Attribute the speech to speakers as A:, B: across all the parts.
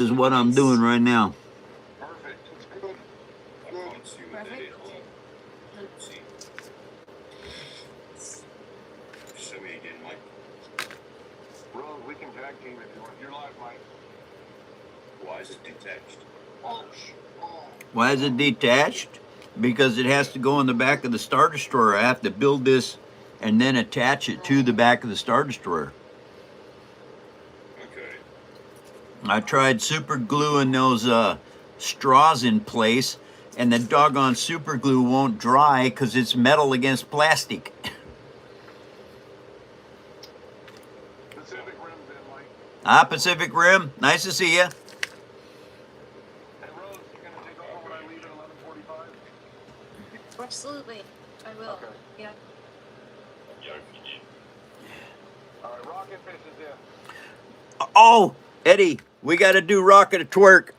A: is what I'm doing right now.
B: Perfect. It's good.
C: Perfect.
B: Show me again, Mike. Rose, we can tag team if you want. You're live, Mike. Why is it detached? Oh.
A: Why is it detached? Because it has to go in the back of the Star Destroyer. I have to build this and then attach it to the back of the Star Destroyer.
B: Okay.
A: I tried super gluing those straws in place, and the doggone super glue won't dry because it's metal against plastic.
B: Pacific Rim's in, Mike.
A: Pacific Rim, nice to see you.
B: Hey, Rose, you gonna take over when I leave at 11:45?
C: Absolutely. I will.
B: Okay.
C: Yeah.
B: All right, Rocket Fish is in.
A: Oh, Eddie, we got to do Rocket a Twerk.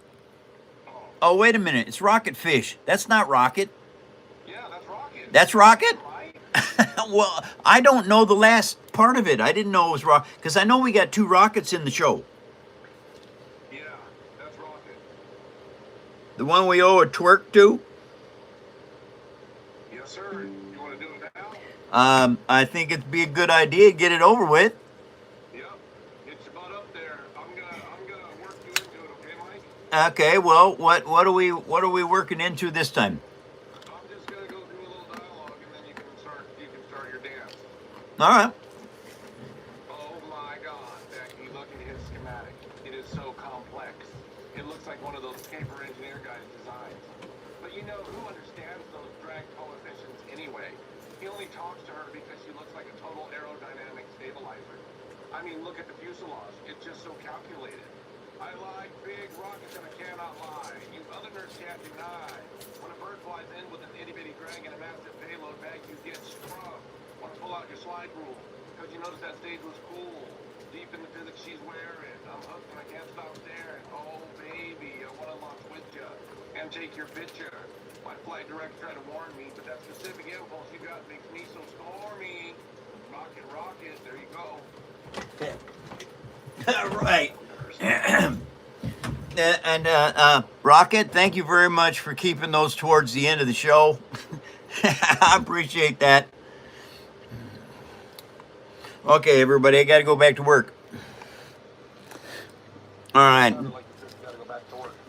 A: Oh, wait a minute. It's Rocket Fish. That's not Rocket.
B: Yeah, that's Rocket.
A: That's Rocket?
B: Right?
A: Well, I don't know the last part of it. I didn't know it was Rocket. Because I know we got 2 Rockets in the show.
B: Yeah, that's Rocket.
A: The one we owe a twerk to?
B: Yes, sir. You want to do it now?
A: I think it'd be a good idea to get it over with.
B: Yep. Get your butt up there. I'm gonna work you into it, okay, Mike?
A: Okay, well, what are we working into this time?
B: I'm just gonna go through a little dialogue, and then you can start your dance.
A: All right.
B: Oh my God, Becky, look at his schematic. It is so complex. It looks like one of those paper engineer guys' designs. But you know, who understands those drag coefficients anyway? He only talks to her because she looks like a total aerodynamic stabilizer. I mean, look at the fuselage. It's just so calculated. I like big rockets and I cannot lie. You other nerds can't deny. When a bird flies in with an itty-bitty drag and a massive payload bag, you get scrubbed. Want to pull out your slide rule. Because you notice that stage was cool. Deep in the physics she's wearing. I'm hooked and I can't stop staring. Oh, baby, I want to launch with you and take your picture. My flight director tried to warn me, but that specific impulse you got makes me so stormy. Rocket, rocket, there you go.
A: All right. And Rocket, thank you very much for keeping those towards the end of the show. I appreciate that. Okay, everybody, I got to go back to work. All right.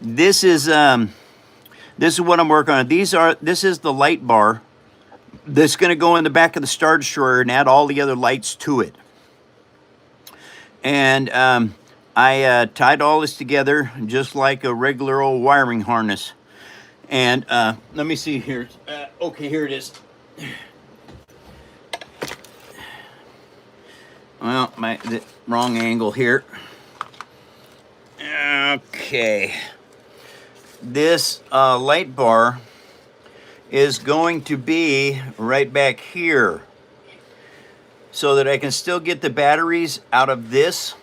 A: This is what I'm working on. This is the light bar that's going to go in the back of the Star Destroyer and add all the other lights to it. And I tied all this together just like a regular old wiring harness. And let me see here. Okay, here it is. Well, the wrong angle here. Okay. This light bar is going to be right back here so that I can still get the batteries out of this,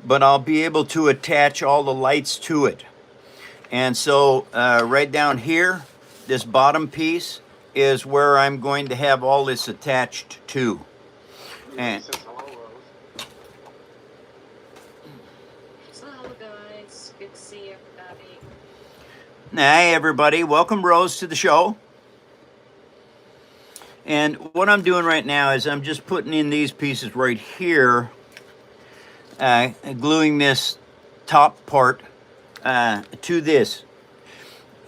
A: but I'll be able to attach all the lights to it. And so right down here, this bottom piece is where I'm going to have all this attached to. And
C: So, hello guys. Good to see everybody.
A: hey, everybody. Welcome, Rose, to the show. And what I'm doing right now is I'm just putting in these pieces right here, gluing this top part to this.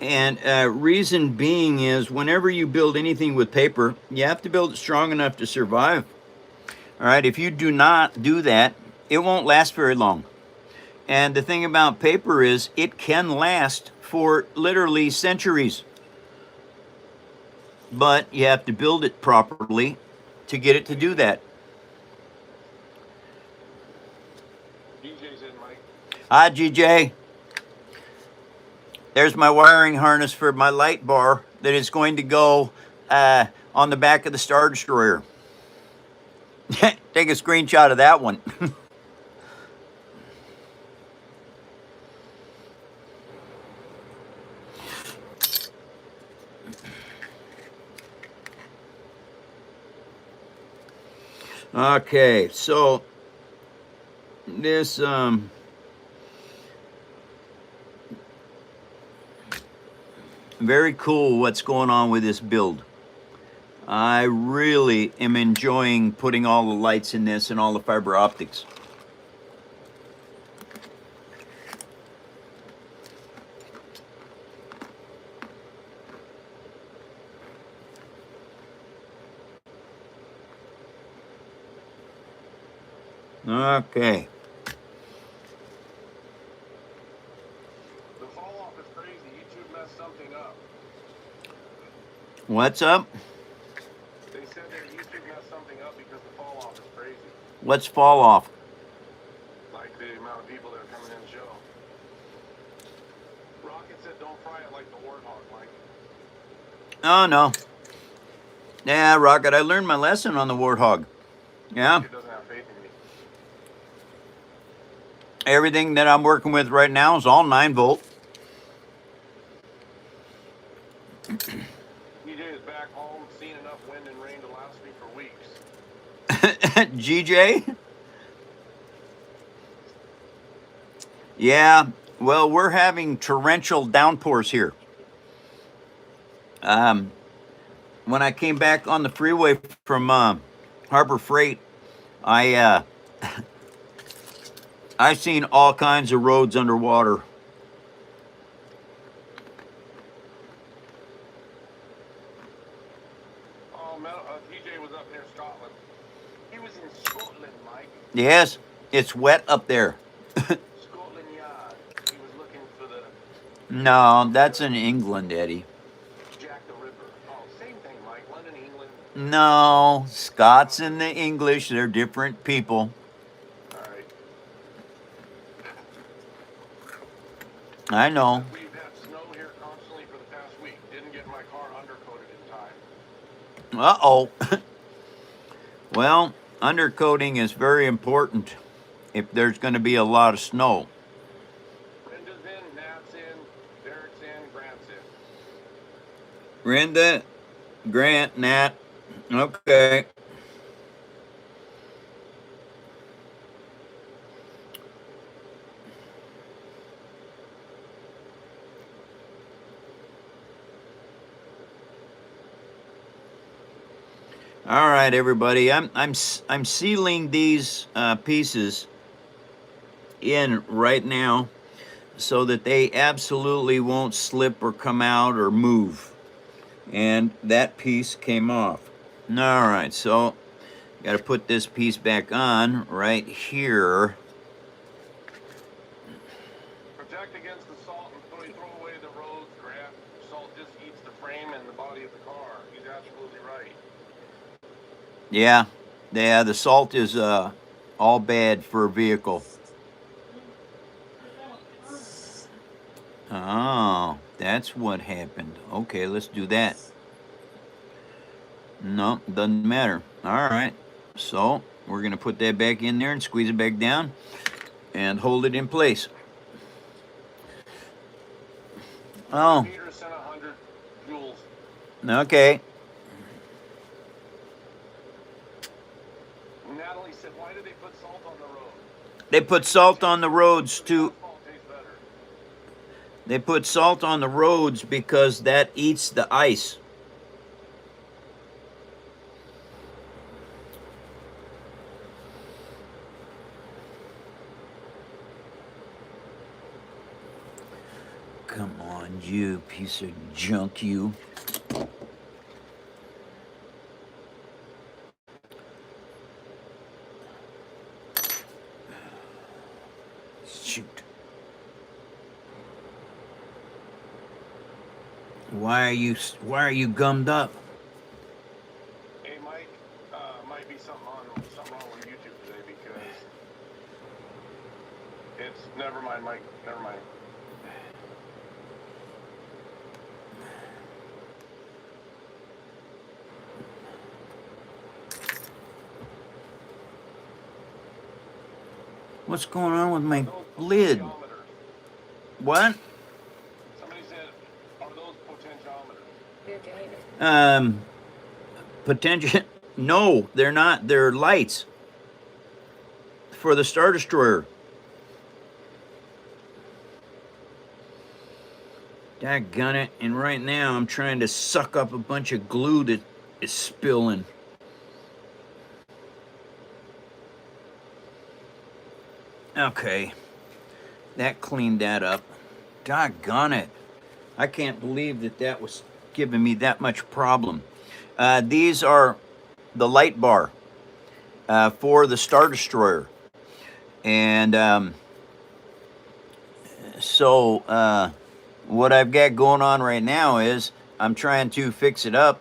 A: And reason being is whenever you build anything with paper, you have to build it strong enough to survive. All right, if you do not do that, it won't last very long. And the thing about paper is it can last for literally centuries. But you have to build it properly to get it to do that.
B: DJ's in, Mike.
A: Hi, GJ. There's my wiring harness for my light bar that is going to go on the back of the Star Destroyer. Take a screenshot of that one. Okay, so this very cool what's going on with this build. I really am enjoying putting all the lights in this and all the fiber optics. Okay.
B: The fall off is crazy. YouTube messed something up.
A: What's up?
B: They said that YouTube messed something up because the fall off is crazy.
A: What's fall off?
B: Like the amount of people that are coming in the show. Rocket said don't fry it like the warthog, Mike.
A: Oh, no. Yeah, Rocket, I learned my lesson on the warthog. Yeah.
B: It doesn't have faith in me.
A: Everything that I'm working with right now is all 9-volt.
B: DJ is back home, seen enough wind and rain to last me for weeks.
A: GJ? Yeah, well, we're having torrential downpours here. When I came back on the freeway from Harbor Freight, I I've seen all kinds of roads underwater.
B: Oh, DJ was up near Scotland. He was in Scotland, Mike.
A: Yes, it's wet up there.
B: Scotland Yard. He was looking for the
A: No, that's in England, Eddie.
B: Jack the Ripper. Oh, same thing, Mike. London, England.
A: No, Scots and the English, they're different people.
B: All right.
A: I know.
B: We've had snow here constantly for the past week. Didn't get my car undercoated in time.
A: Uh-oh. Well, undercoating is very important if there's going to be a lot of snow.
B: Brenda's in, Nat's in, Derek's in, Grant's in.
A: Brenda, Grant, Nat. Okay. All right, everybody. I'm sealing these pieces in right now so that they absolutely won't slip or come out or move. And that piece came off. All right, so got to put this piece back on right here.
B: Protect against the salt and throw away the roads, Grant. Salt just eats the frame and the body of the car. He's absolutely right.
A: Yeah, the salt is all bad for a vehicle. Oh, that's what happened. Okay, let's do that. No, doesn't matter. All right, so we're gonna put that back in there and squeeze it back down and hold it in place. Oh,
B: Peter sent 100 joules.
A: okay.
B: Natalie said, why do they put salt on the road?
A: They put salt on the roads to.
B: Asphalt tastes better.
A: They put salt on the roads because that eats the ice. Come on, you piece of junk, you. Shoot. Why are you gummed up?
B: Hey, Mike, might be something wrong with YouTube today because it's, never mind, Mike, never mind.
A: What's going on with my
B: Those
A: lid?
B: potentiometers.
A: What?
B: Somebody said, are those potentiometers?
C: You're doing it.
A: Potential. No, they're not. They're lights for the Star Destroyer. Daggone it. And right now I'm trying to suck up a bunch of glue that is spilling. Okay. That cleaned that up. Doggone it. I can't believe that that was giving me that much problem. These are the light bar for the Star Destroyer. And so what I've got going on right now is I'm trying to fix it up.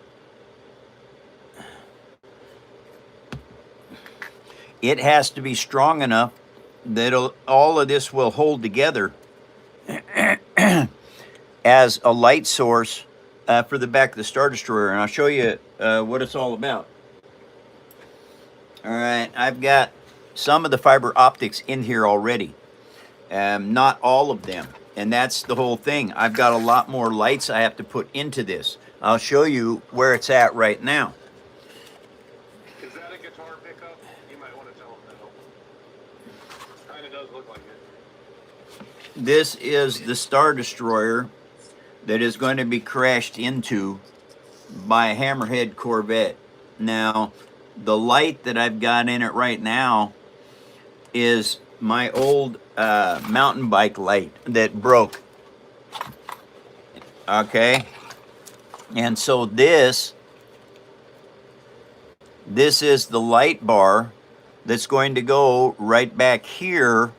A: It has to be strong enough that all of this will hold together as a light source for the back of the Star Destroyer. And I'll show you what it's all about. All right, I've got some of the fiber optics in here already. Not all of them. And that's the whole thing. I've got a lot more lights I have to put into this. I'll show you where it's at right now.
B: Is that a guitar pickup? You might want to tell them no. Kind of does look like it.
A: This is the Star Destroyer that is going to be crashed into by a Hammerhead Corvette. Now, the light that I've got in it right now is my old mountain bike light that broke. Okay, and so this is the light bar that's going to go right back here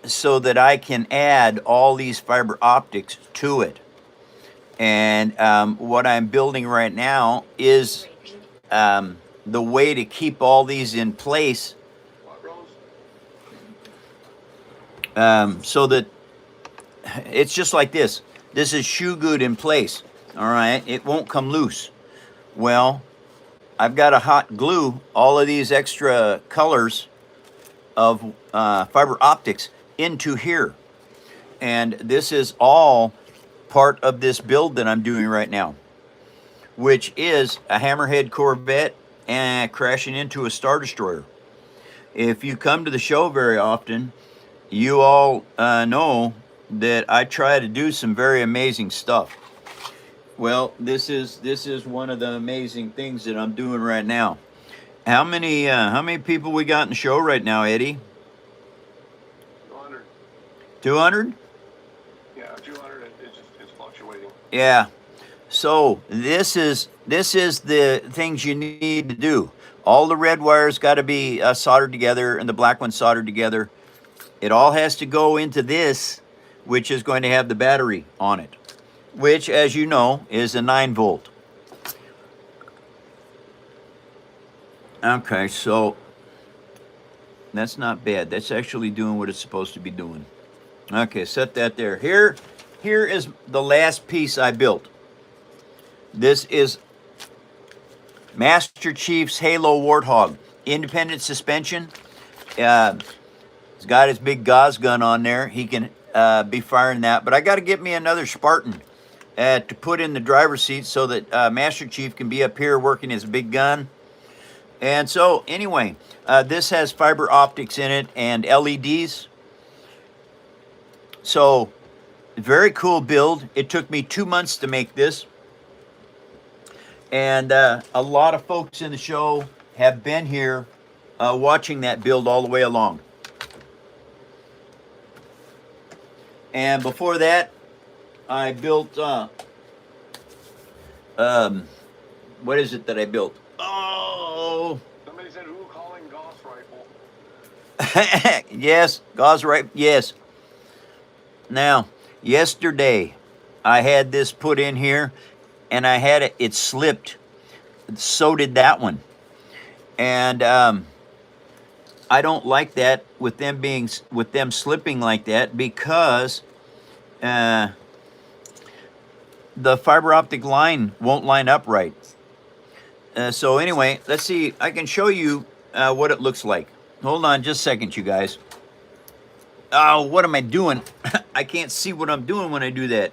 A: so that I can add all these fiber optics to it. And what I'm building right now is the way to keep all these in place so that it's just like this. This is shoe good in place, all right? It won't come loose. Well, I've got to hot glue all of these extra colors of fiber optics into here. And this is all part of this build that I'm doing right now, which is a Hammerhead Corvette and crashing into a Star Destroyer. If you come to the show very often, you all know that I try to do some very amazing stuff. Well, this is one of the amazing things that I'm doing right now. How many people we got in the show right now, Eddie?
B: 200.
A: 200?
B: Yeah, 200. It's fluctuating.
A: Yeah. So this is the things you need to do. All the red wires got to be soldered together, and the black ones soldered together. It all has to go into this, which is going to have the battery on it, which, as you know, is a 9-volt. Okay, so that's not bad. That's actually doing what it's supposed to be doing. Okay, set that there. Here is the last piece I built. This is Master Chief's Halo Warthog. Independent suspension. He's got his big Gauss gun on there. He can be firing that. But I got to get me another Spartan to put in the driver's seat so that Master Chief can be up here working his big gun. And so, anyway, this has fiber optics in it and LEDs. So, very cool build. It took me 2 months to make this. And a lot of folks in the show have been here watching that build all the way along. And before that, I built, what is it that I built? Oh!
B: Somebody said, who calling Gauss rifle?
A: Yes, Gauss rifle, yes. Now, yesterday, I had this put in here, and I had it slipped. So did that one. And I don't like that with them slipping like that, because the fiber optic line won't line up right. So anyway, let's see. I can show you what it looks like. Hold on just a second, you guys. Oh, what am I doing? I can't see what I'm doing when I do that.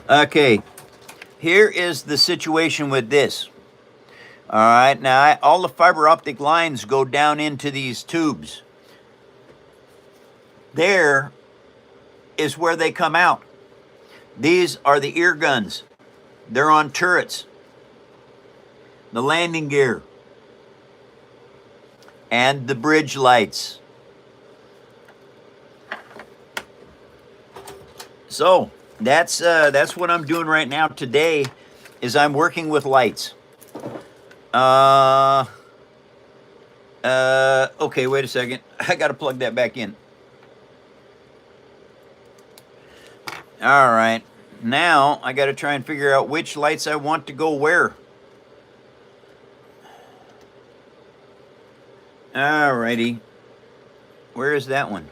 A: Okay, here is the situation with this. All right, now all the fiber optic lines go down into these tubes. there is where they come out. These are the ear guns. They're on turrets. The landing gear. And the bridge lights. So that's what I'm doing right now today, is I'm working with lights. Okay, wait a second. I gotta plug that back in. All right, now I gotta try and figure out which lights I want to go where. All righty, where is that one?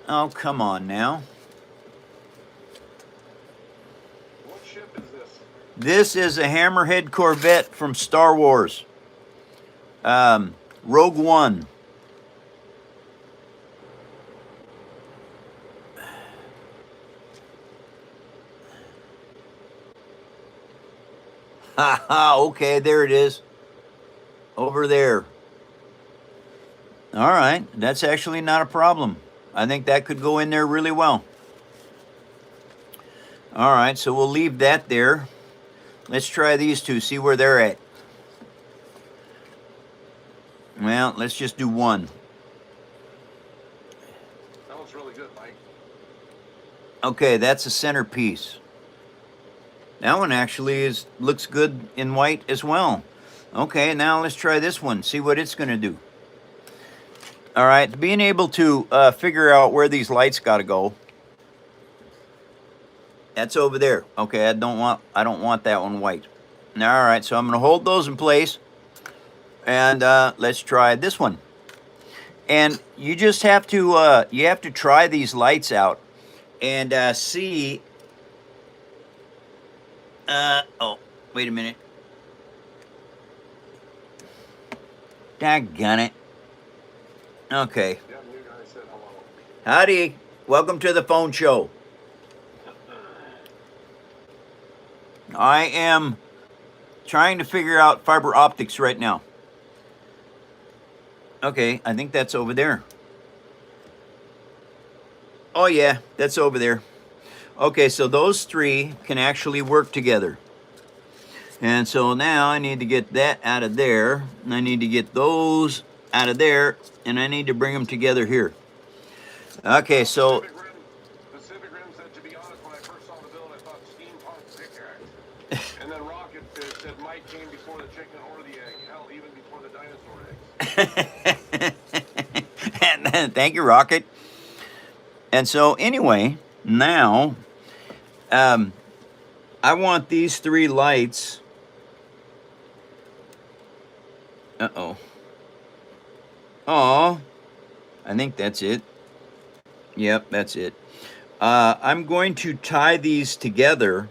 A: Oh, come on now.
B: What ship is this?
A: This is a Hammerhead Corvette from Star Wars. Rogue One. Haha, okay, there it is. Over there. All right, that's actually not a problem. I think that could go in there really well. All right, so we'll leave that there. Let's try these two, see where they're at. Well, let's just do one.
B: That looks really good, Mike.
A: Okay, that's a centerpiece. That one actually looks good in white as well. Okay, now let's try this one, see what it's gonna do. All right, being able to figure out where these lights gotta go. That's over there. Okay, I don't want that one white. All right, so I'm gonna hold those in place, and let's try this one. And you just have to try these lights out and see. Oh, wait a minute. Daggone it. Okay.
B: Yeah, new guy said hello.
A: Howdy. Welcome to the phone show. I am trying to figure out fiber optics right now. Okay, I think that's over there. Oh yeah, that's over there. Okay, so those three can actually work together. And so now I need to get that out of there, and I need to get those out of there, and I need to bring them together here. Okay, so
B: Pacific Rim said, to be honest, when I first saw the build, I thought steampunk pickaxe. And then Rocket said Mike came before the chicken or the egg. Hell, even before the dinosaur eggs.
A: and thank you, Rocket. And so anyway, now I want these three lights. Uh-oh. Oh, I think that's it. Yep, that's it. I'm going to tie these together.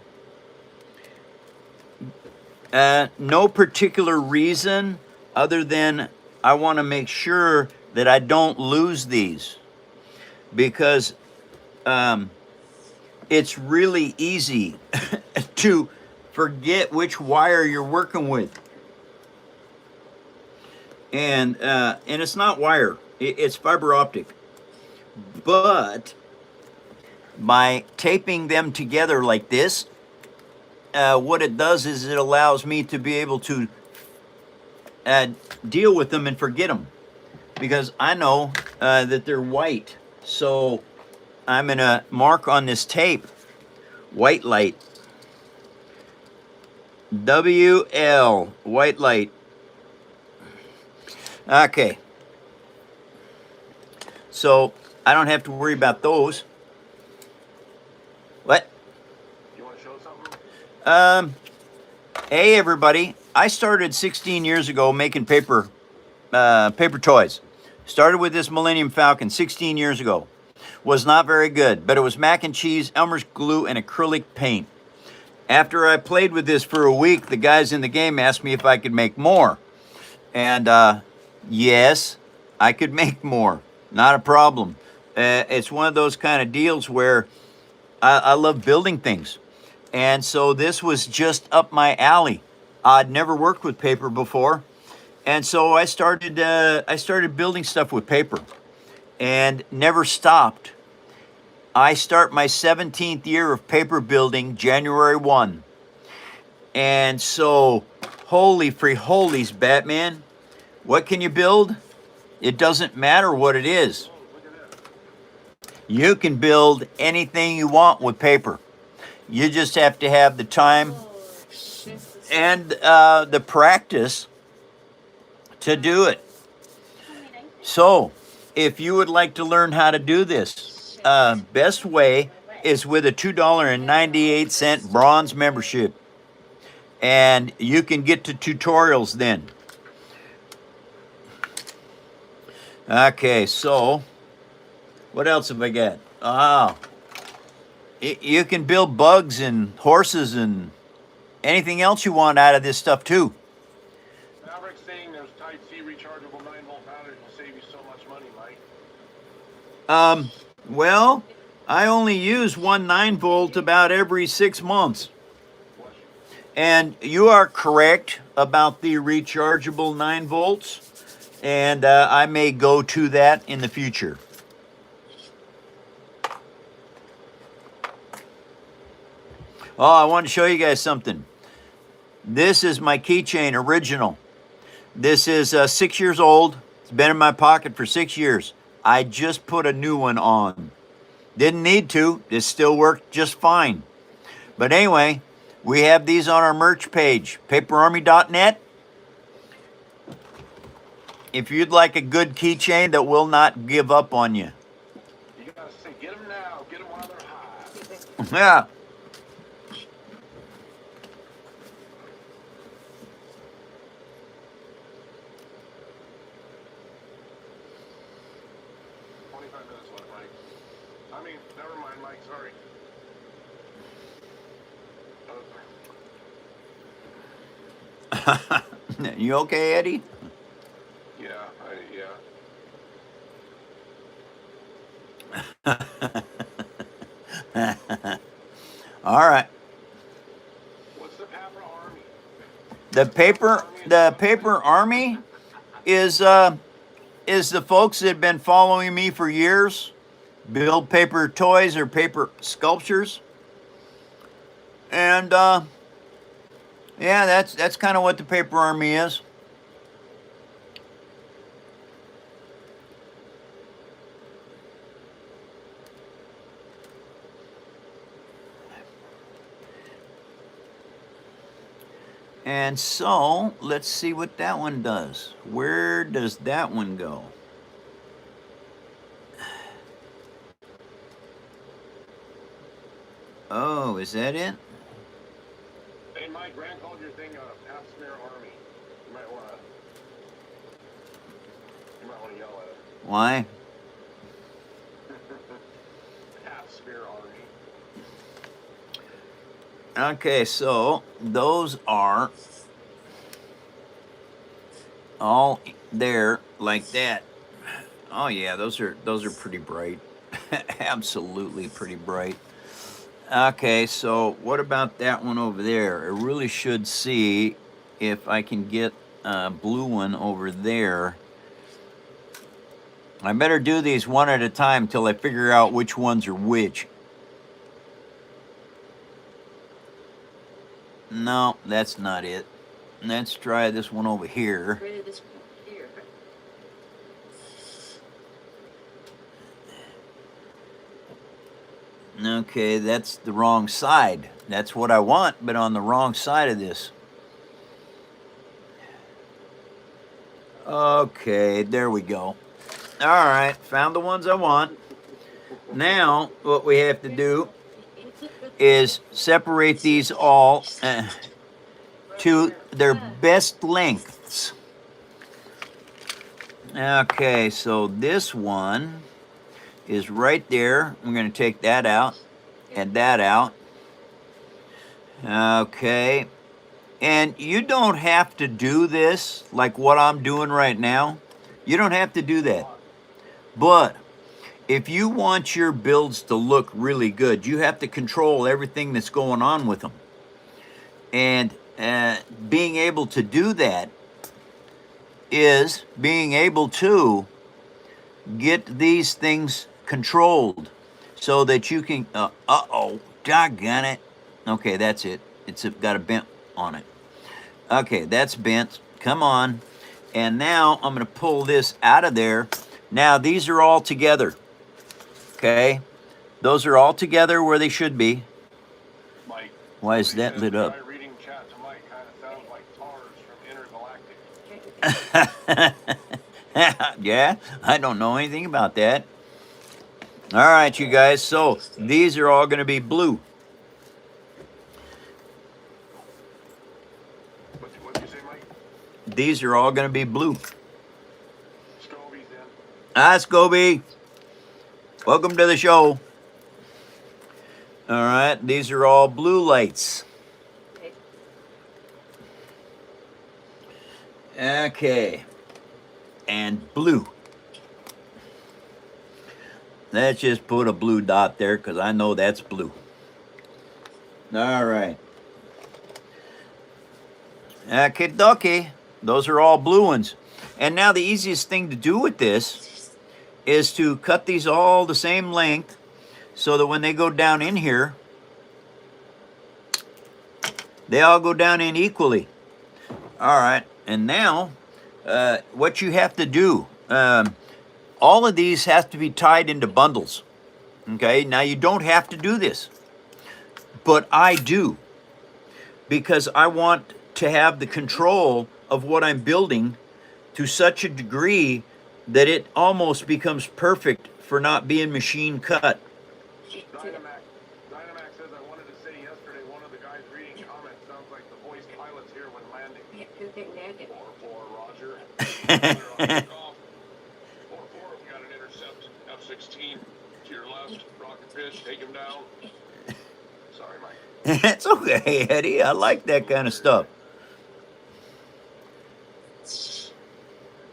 A: No particular reason other than I want to make sure that I don't lose these, because it's really easy to forget which wire you're working with. And it's not wire, it's fiber optic. But by taping them together like this, what it does is it allows me to be able to deal with them and forget them, because I know that they're white. So I'm going to mark on this tape, white light. WL, white light. Okay. So I don't have to worry about those. What?
B: You want to show something?
A: Hey everybody. I started 16 years ago making paper toys. Started with this Millennium Falcon 16 years ago. Was not very good, but it was mac and cheese, Elmer's glue, and acrylic paint. After I played with this for a week, the guys in the game asked me if I could make more. And yes, I could make more. Not a problem. It's one of those kind of deals where I love building things. And so this was just up my alley. I'd never worked with paper before. And so I started building stuff with paper, and never stopped. I start my 17th year of paper building January 1. And so, holy free holies, Batman, what can you build? It doesn't matter what it is.
B: Oh, look at that.
A: You can build anything you want with paper. You just have to have the time
C: Oh, shit.
A: and the practice to do it. So, if you would like to learn how to do this, best way is with a $2.98 bronze membership. And you can get to tutorials then. Okay, so what else have I got? Oh, you can build bugs and horses and anything else you want out of this stuff too.
B: Maverick's saying those Type C rechargeable 9-volt batteries will save you so much money, Mike.
A: Well, I only use one 9-volt about every 6 months.
B: Bless you.
A: And you are correct about the rechargeable 9 volts. And I may go to that in the future. Oh, I want to show you guys something. This is my keychain original. This is 6 years old. It's been in my pocket for 6 years. I just put a new one on. Didn't need to. It still worked just fine. But anyway, we have these on our merch page, paperarmy.net. If you'd like a good keychain that will not give up on you.
B: You gotta say, get them now, get them while they're hot.
A: Yeah.
B: Minutes left, Mike. I mean, never mind, Mike, sorry.
A: You okay, Eddie?
B: Yeah.
A: All right.
B: What's the Paper Army?
A: The paper army is the folks that have been following me for years, build paper toys or paper sculptures. And yeah, that's kind of what the paper army is. And so, let's see what that one does. Where does that one go? Oh, is that it?
B: Hey, Mike, Grant called your thing a half smear army. You might wanna yell at it.
A: Why?
B: Half smear army.
A: Okay, so those are all there like that. Oh yeah, those are pretty bright. Absolutely pretty bright. Okay, so what about that one over there? I really should see if I can get a blue one over there. I better do these one at a time till I figure out which ones are which. No, that's not it. Let's try this one over here.
C: This one here.
A: Okay, that's the wrong side. That's what I want, but on the wrong side of this. Okay, there we go. All right, found the ones I want. Now, what we have to do is separate these all to their best lengths. Okay, so this one is right there. I'm going to take that out and that out. Okay, and you don't have to do this like what I'm doing right now. You don't have to do that. But if you want your builds to look really good, you have to control everything that's going on with them. And being able to do that is being able to get these things controlled so that you can, uh-oh, doggone it. Okay, that's it. It's got a bent on it. Okay, that's bent. Come on. And now I'm going to pull this out of there. Now these are all together. Okay, those are all together where they should be.
B: Mike.
A: Why is that lit up?
B: The guy reading chat to Mike kind of sounds like Tars from Intergalactic.
A: Yeah, I don't know anything about that. All right, you guys, so these are all going to be blue.
B: What'd you say, Mike?
A: These are all going to be blue.
B: Scobie's in.
A: Ah, Scobie. Welcome to the show. All right, these are all blue lights. Okay. And blue. Let's just put a blue dot there because I know that's blue. All right. Okay, dokie. Those are all blue ones. And now the easiest thing to do with this is to cut these all the same length so that when they go down in here, they all go down in equally. All right. And now what you have to do, all of these have to be tied into bundles. Okay, now you don't have to do this, but I do because I want to have the control of what I'm building to such a degree that it almost becomes perfect for not being machine cut.
B: Dynamax says, I wanted to say yesterday, one of the guys reading comments sounds like the voice pilots here when landing. 4-4, Roger. 4-4, we got an intercept. F-16 to your left. Rocket pitch, take him down. Sorry, Mike.
A: It's okay, Eddie. I like that kind of stuff.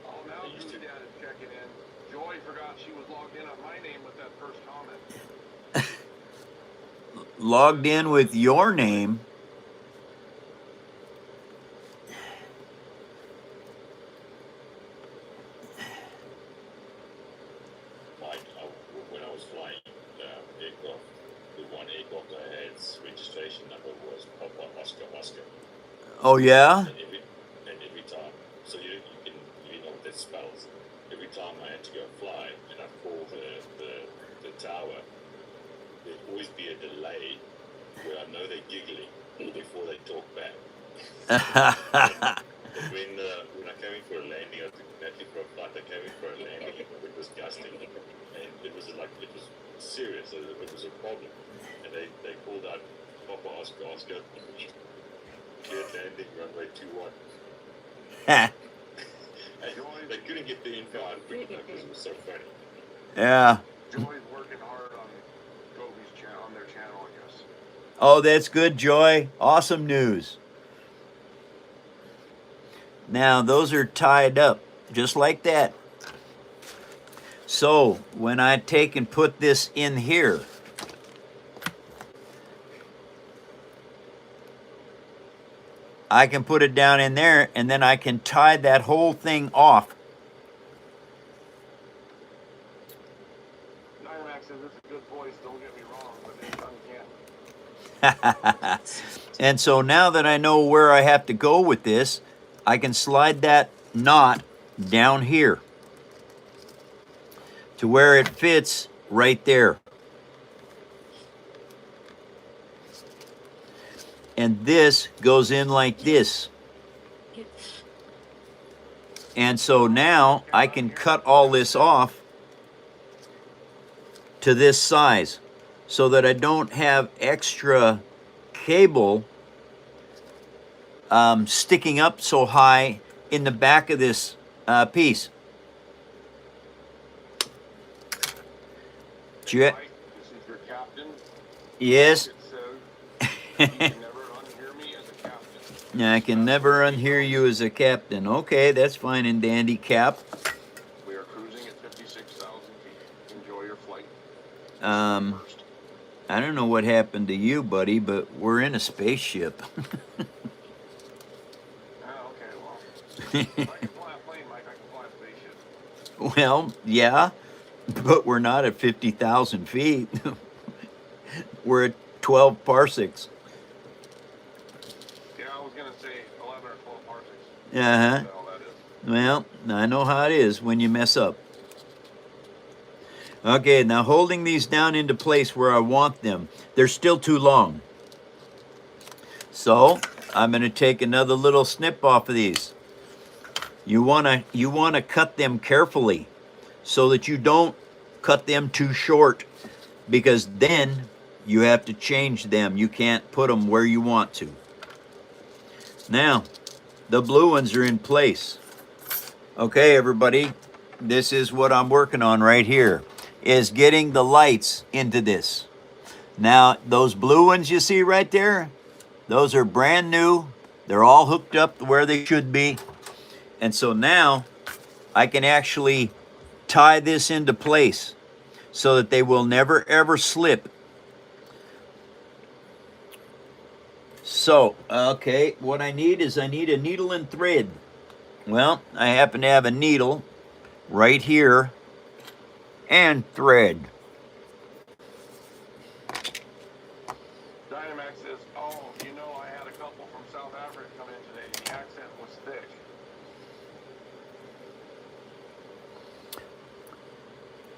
B: Oh, now Judy Dad is checking in. Joy forgot she was logged in on my name with that first comment.
A: Logged in with your name.
D: When I was flying aircraft, the one aircraft I had's registration number was Papa Oscar Oscar.
A: Oh yeah.
D: And every time, so you know what that spells. Every time I had to go fly and I call the tower, there'd always be a delay where I know they're giggling before they talk back. When I came in for a landing, I took Natalie for a flight. I came in for a landing, it was gusting, and it was serious. It was a problem, and they called out Papa Oscar Oscar, cleared landing, runway 21. And they couldn't get the info out quick enough because it was so funny.
A: Yeah.
B: Joy's working hard on Gobi's channel, on their channel, I guess.
A: Oh, that's good, Joy. Awesome news. Now, those are tied up just like that. So, when I take and put this in here, I can put it down in there, and then I can tie that whole thing off.
B: Dynamax says it's a good voice, don't get me wrong, but it's uncanny.
A: And so now that I know where I have to go with this, I can slide that knot down here to where it fits right there. And this goes in like this. And so now I can cut all this off to this size so that I don't have extra cable sticking up so high in the back of this piece.
B: Mike, this is your captain.
A: Yes.
B: It says you can never unhear me as a captain.
A: I can never unhear you as a captain. Okay, that's fine and dandy, Cap.
B: We are cruising at 56,000 feet. Enjoy your flight. First.
A: I don't know what happened to you, buddy, but we're in a spaceship.
B: Oh, okay, well. If I can fly a plane, Mike,
A: Well, yeah, but we're not at 50,000 feet. We're at 12 parsecs.
B: Yeah, I was gonna say 11 or 12 parsecs.
A: Uh-huh.
B: What the hell that is.
A: Well, I know how it is when you mess up. Okay, now holding these down into place where I want them. They're still too long. So I'm going to take another little snip off of these. You want to cut them carefully so that you don't cut them too short, because then you have to change them. You can't put them where you want to. Now, the blue ones are in place. Okay, everybody, this is what I'm working on right here, is getting the lights into this. Now, those blue ones you see right there, those are brand new. They're all hooked up where they should be. And so now I can actually tie this into place so that they will never ever slip. So, okay, what I need is I need a needle and thread. Well, I happen to have a needle right here and thread.
B: Dynamax says, oh, you know, I had a couple from South Africa come in today. The accent was thick.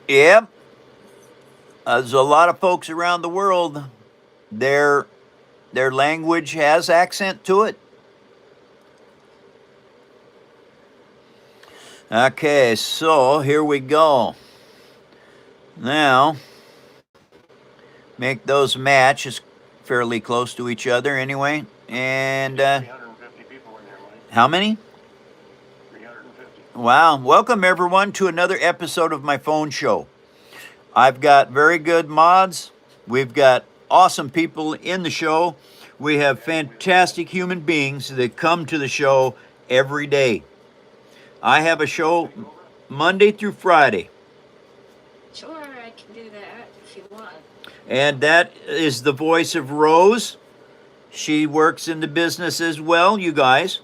A: Yep. There's a lot of folks around the world. Their language has accent to it. Okay, so here we go. Now, make those match. It's fairly close to each other anyway. And
B: 350 people in here, Mike.
A: how many?
B: 350.
A: Wow. Welcome, everyone, to another episode of my phone show. I've got very good mods. We've got awesome people in the show. We have fantastic human beings that come to the show every day. I have a show Monday through Friday.
C: Sure, I can do that if you want.
A: And that is the voice of Rose. She works in the business as well, you guys.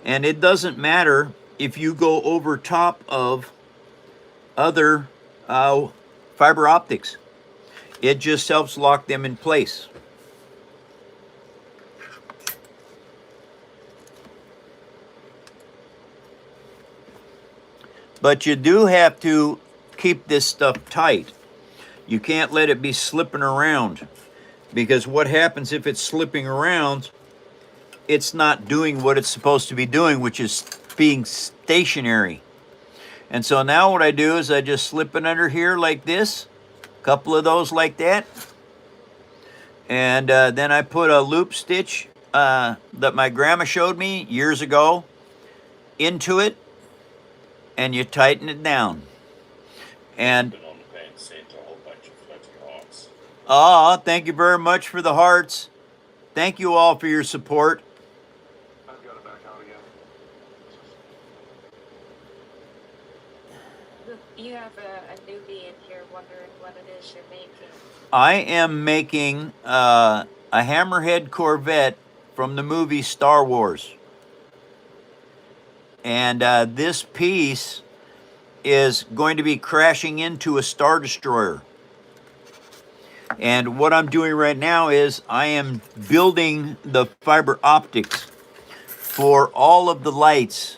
A: And it doesn't matter if you go over top of other fiber optics. It just helps lock them in place. But you do have to keep this stuff tight. You can't let it be slipping around, because what happens if it's slipping around, it's not doing what it's supposed to be doing, which is being stationary. And so now what I do is I just slip it under here like this, a couple of those like that. And then I put a loop stitch that my grandma showed me years ago into it, and you tighten it down. And
D: Been on the band sent a whole bunch of floating hearts.
A: thank you very much for the hearts. Thank you all for your support.
B: I've got it back out again.
C: Look, you have a newbie in here wondering what it is you're making.
A: I am making a Hammerhead Corvette from the movie Star Wars. And this piece is going to be crashing into a Star Destroyer. And what I'm doing right now is I am building the fiber optics for all of the lights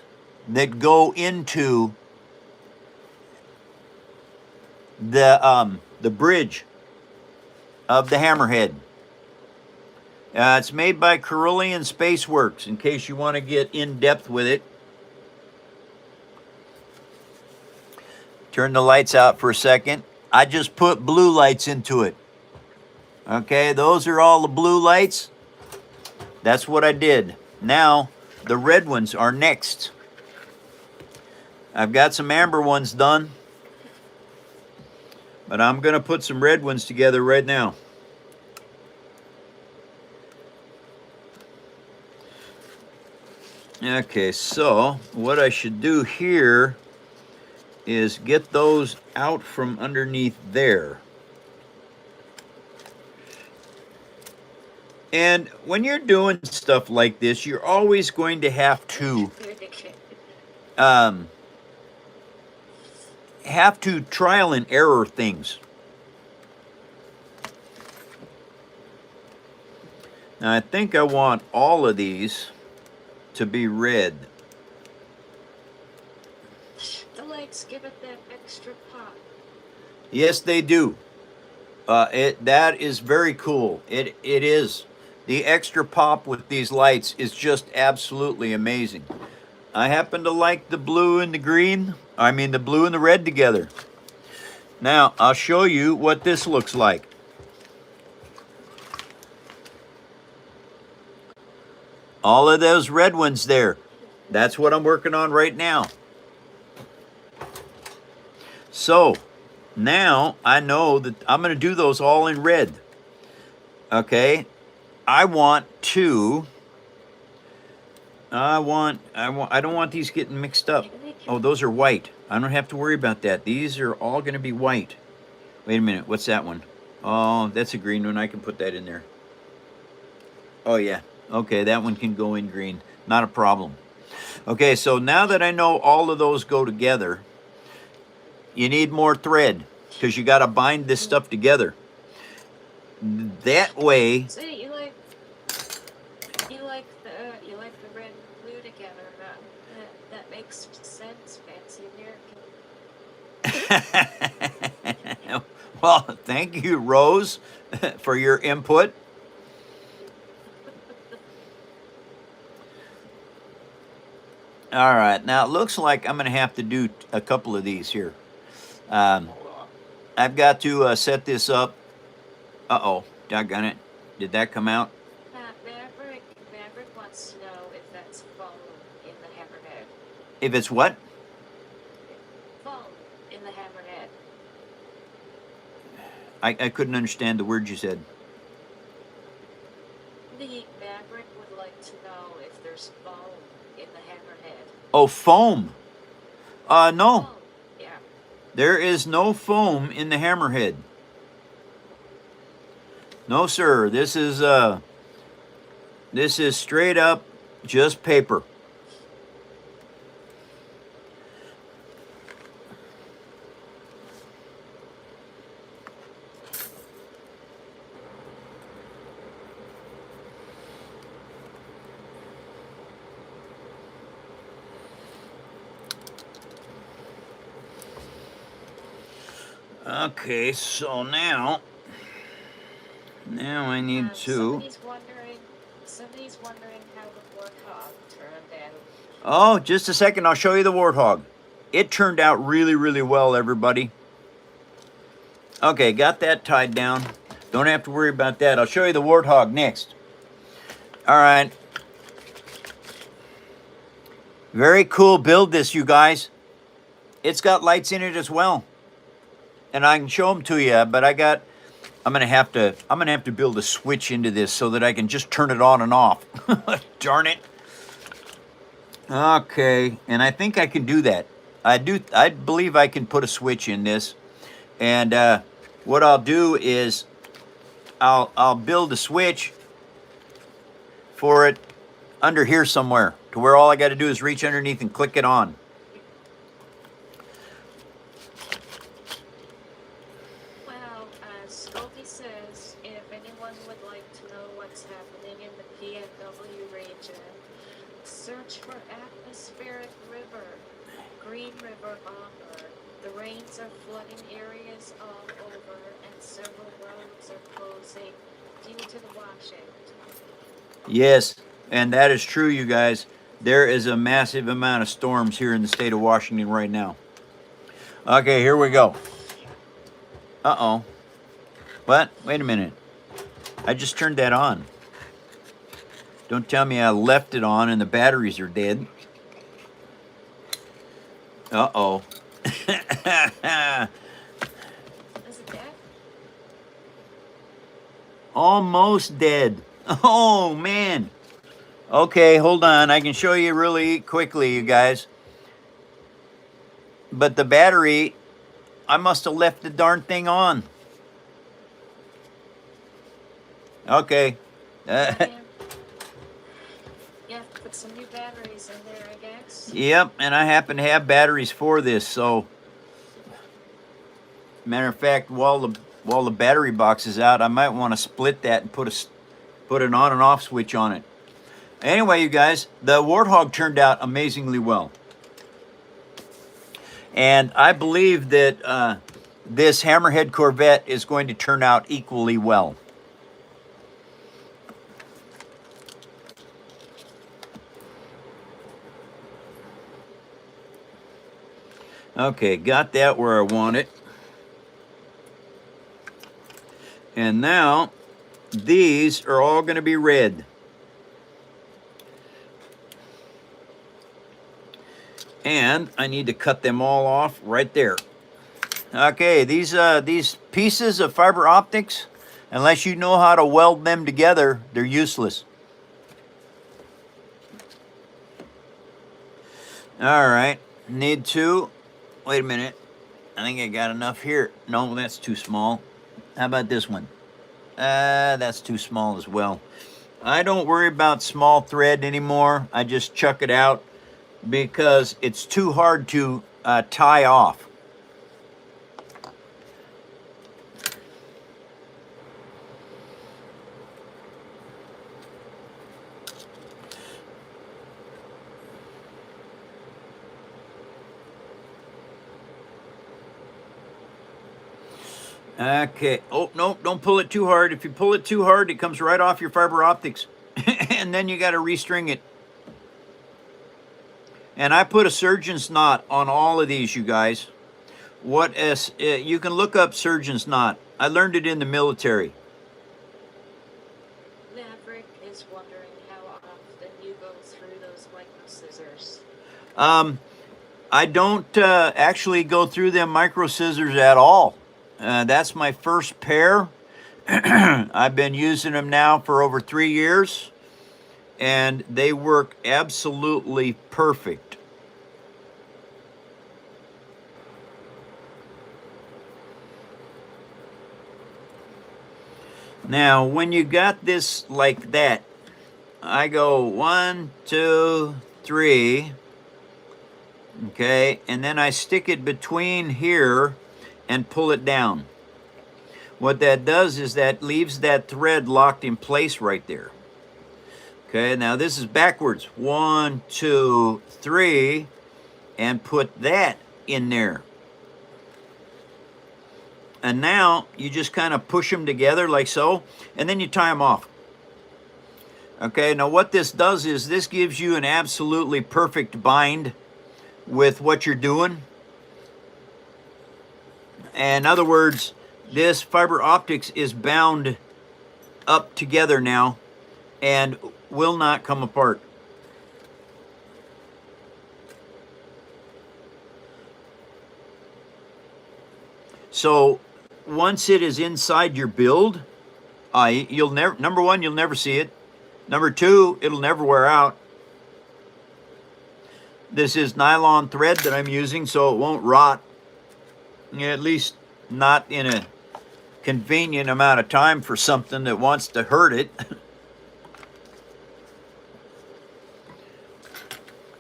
A: that go into the bridge of the Hammerhead. It's made by Carillion Spaceworks, in case you want to get in depth with it. Turn the lights out for a second. I just put blue lights into it. Okay, those are all the blue lights. That's what I did. Now, the red ones are next. I've got some amber ones done, but I'm going to put some red ones together right now. Okay, so what I should do here is get those out from underneath there. And when you're doing stuff like this, you're always going to um, have to trial and error things. Now, I think I want all of these to be red.
C: The lights give it that extra pop.
A: Yes, they do. That is very cool. It is. The extra pop with these lights is just absolutely amazing. I happen to like the blue and the green. I mean the blue and the red together. Now, I'll show you what this looks like. All of those red ones there. That's what I'm working on right now. So, now I know that I'm going to do those all in red. Okay? I don't want these getting mixed up. Oh, those are white. I don't have to worry about that. These are all going to be white. Wait a minute. What's that one? Oh, that's a green one. I can put that in there. Oh, yeah. Okay, that one can go in green. Not a problem. Okay, so now that I know all of those go together, you need more thread because you got to bind this stuff together. That way.
C: So you like the red and blue together. That makes sense, fancy American.
A: Well, thank you, Rose, for your input. All right, now it looks like I'm going to have to do a couple of these here. I've got to set this up. Uh-oh, doggone it. Did that come out?
C: Maverick wants to know if that's foam in the Hammerhead.
A: If it's what?
C: Foam in the Hammerhead.
A: I couldn't understand the word you said.
C: The Maverick would like to know if there's foam in the Hammerhead.
A: Oh, foam. No.
C: Foam. Yeah.
A: There is no foam in the Hammerhead. No, sir. This is straight up just paper. Okay, so now I need to.
C: Somebody's wondering how the warthog turned out.
A: Oh, just a second. I'll show you the warthog. It turned out really, really well, everybody. Okay, got that tied down. Don't have to worry about that. I'll show you the warthog next. All right. Very cool build this, you guys. It's got lights in it as well. And I can show them to you, but I'm gonna have to build a switch into this so that I can just turn it on and off. Darn it. Okay, and I think I can do that. I believe I can put a switch in this. And what I'll do is I'll build a switch for it under here somewhere to where all I got to do is reach underneath and click it on.
C: Scopey says if anyone would like to know what's happening in the PNW region, search for atmospheric river, Green River bomber. The rains are flooding areas all over, and several roads are closing due to the washing.
A: Yes, and that is true, you guys. There is a massive amount of storms here in the state of Washington right now. Okay, here we go. Uh-oh. What? Wait a minute. I just turned that on. Don't tell me I left it on and the batteries are dead. Uh-oh.
C: Is it dead?
A: Almost dead. Oh, man. Okay, hold on. I can show you really quickly, you guys. But the battery, I must have left the darn thing on. Okay,
C: Yeah. You have to put some new batteries in there, I guess.
A: Yep, and I happen to have batteries for this, so matter of fact, while the battery box is out, I might want to split that and put an on and off switch on it. Anyway, you guys, the Warthog turned out amazingly well. And I believe that this Hammerhead Corvette is going to turn out equally well. Okay, got that where I want it. And now, these are all going to be red. And I need to cut them all off right there. Okay, these pieces of fiber optics, unless you know how to weld them together, they're useless. All right, need to, wait a minute. I think I got enough here. No, that's too small. How about this one? That's too small as well. I don't worry about small thread anymore. I just chuck it out because it's too hard to tie off. Okay. Oh, no, don't pull it too hard. If you pull it too hard, it comes right off your fiber optics. And then you got to restring it. And I put a surgeon's knot on all of these, you guys. You can look up surgeon's knot. I learned it in the military.
C: Maverick is wondering how often you go through those micro scissors.
A: I don't actually go through them micro scissors at all. That's my first pair. I've been using them now for over 3 years, and they work absolutely perfect. Now, when you got this like that, I go 1, 2, 3, okay, and then I stick it between here and pull it down. What that does is that leaves that thread locked in place right there. Okay, now this is backwards. 1, 2, 3, and put that in there. And now you just kind of push them together like so, and then you tie them off. Okay, now what this does is this gives you an absolutely perfect bind with what you're doing. In other words, this fiber optics is bound up together now and will not come apart. So once it is inside your build, you'll never, number one, you'll never see it. Number two, it'll never wear out. This is nylon thread that I'm using, so it won't rot. At least not in a convenient amount of time for something that wants to hurt it.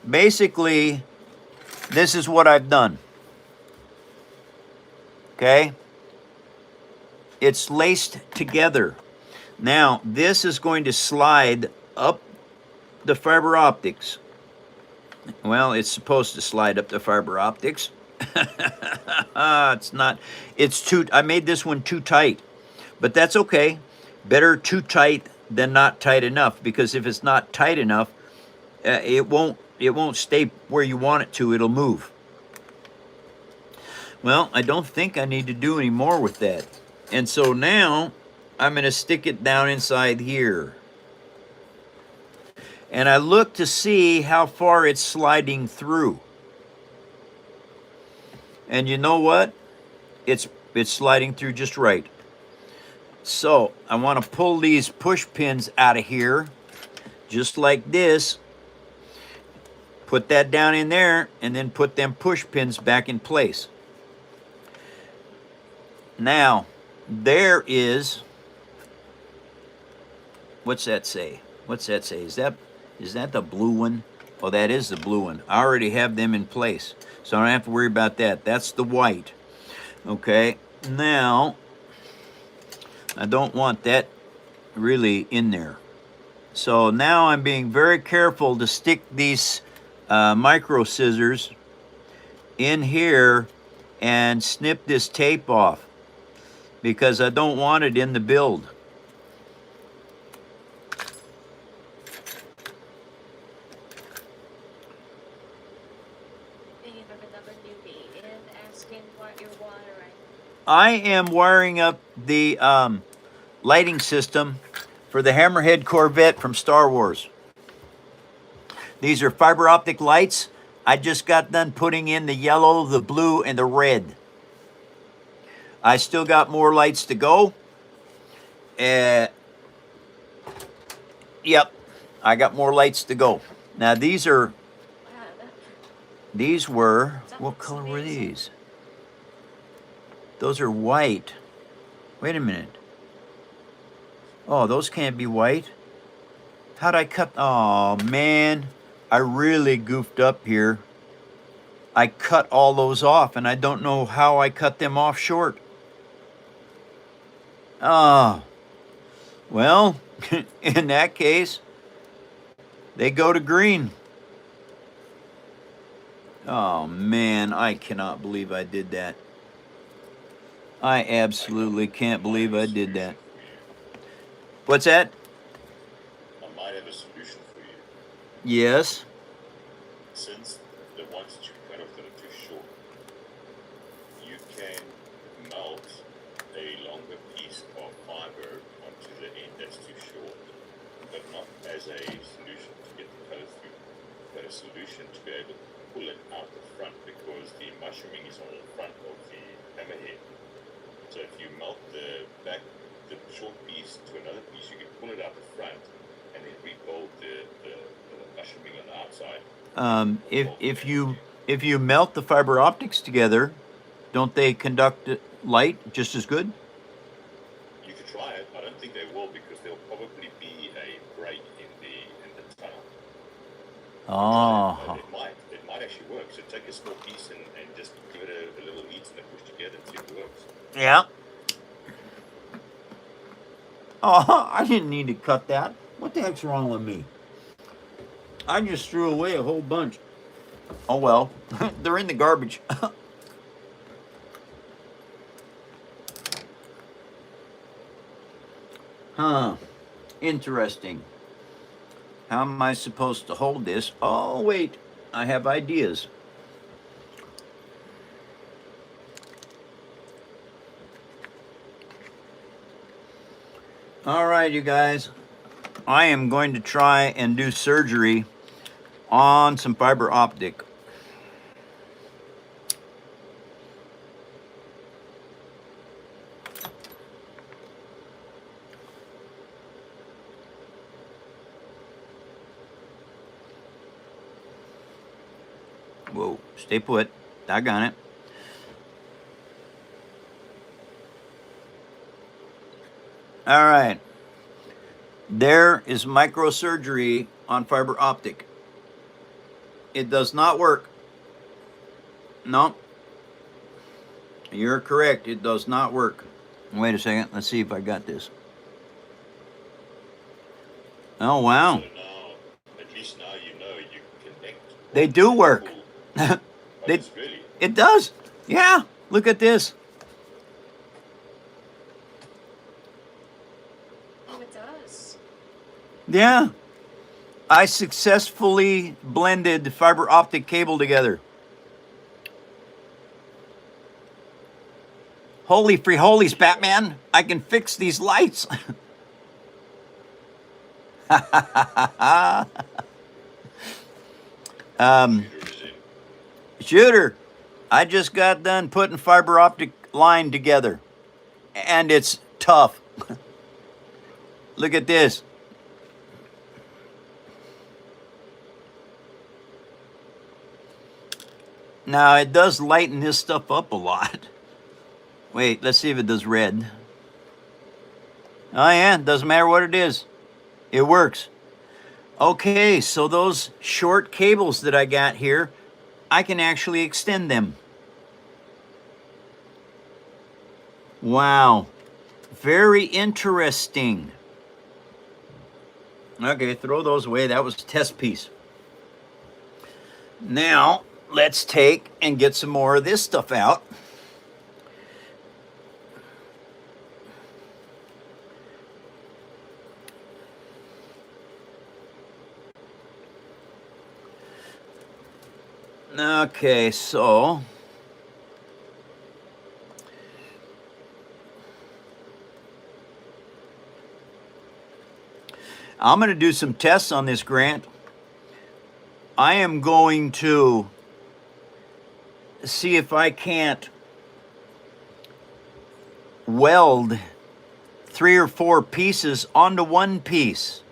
A: Basically, this is what I've done. Okay? It's laced together. Now, this is going to slide up the fiber optics. Well, it's supposed to slide up the fiber optics. It's not. It's too. I made this one too tight, but that's okay. Better too tight than not tight enough, because if it's not tight enough, it won't stay where you want it to. It'll move. Well, I don't think I need to do any more with that. And so now I'm going to stick it down inside here. And I look to see how far it's sliding through. And you know what? It's sliding through just right. So I want to pull these push pins out of here, just like this. Put that down in there, and then put them push pins back in place. Now, there is What's that say? What's that say? Is that the blue one? Oh, that is the blue one. I already have them in place, so I don't have to worry about that. That's the white. Okay, now I don't want that really in there. So now I'm being very careful to stick these micro scissors in here and snip this tape off because I don't want it in the build.
C: You have another newbie in asking what you're wiring.
A: I am wiring up the lighting system for the Hammerhead Corvette from Star Wars. These are fiber optic lights. I just got done putting in the yellow, the blue, and the red. I still got more lights to go. Yep, I got more lights to go. Now these are,
C: Wow, that,
A: these were,
C: That
A: what
C: looks
A: color were
C: amazing.
A: these? Those are white. Wait a minute. Oh, those can't be white. How'd I cut? Oh man, I really goofed up here. I cut all those off and I don't know how I cut them off short. Oh, well, in that case, they go to green. Oh man, I cannot believe I did that. I absolutely can't believe I did that. What's that?
D: I might have a solution for you.
A: Yes.
D: Since the ones that you cut off that are too short, you can melt a longer piece of fiber onto the end that's too short, but not as a solution to get the color through, but a solution to be able to pull it out the front because the mushrooming is on the front of the hammerhead. So if you melt the short piece to another piece, you can pull it out the front and then rebuild the mushrooming on the outside.
A: If you melt the fiber optics together, don't they conduct light just as good?
D: You could try it. I don't think they will because there'll probably be a break in the tunnel.
A: Oh.
D: It might actually work. So take a small piece and just give it a little heat and then push together and see if it works.
A: Yeah. Oh, I didn't need to cut that. What the heck's wrong with me? I just threw away a whole bunch. Oh well, they're in the garbage. Huh. Interesting. How am I supposed to hold this? Oh, wait. I have ideas. All right, you guys. I am going to try and do surgery on some fiber optic. Whoa, stay put. Doggone it. All right. There is microsurgery on fiber optic. It does not work. No. You're correct. It does not work. Wait a second. Let's see if I got this. Oh, wow.
D: So now, at least now you know you can connect.
A: They do work.
D: Really?
A: It does. Yeah. Look at this.
C: Oh, it does.
A: Yeah. I successfully blended fiber optic cable together. Holy free holies, Batman. I can fix these lights. Shooter, I just got done putting fiber optic line together. And it's tough. Look at this. Now, it does lighten this stuff up a lot. Wait, let's see if it does red. Oh, yeah, doesn't matter what it is. It works. Okay, so those short cables that I got here, I can actually extend them. Wow, very interesting. Okay, throw those away. That was a test piece. Now, let's take and get some more of this stuff out. Okay, so I'm going to do some tests on this, Grant. I am going to see if I can't weld 3 or 4 pieces onto one piece.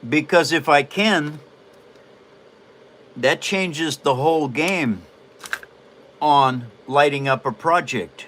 A: Because if I can, that changes the whole game on lighting up a project.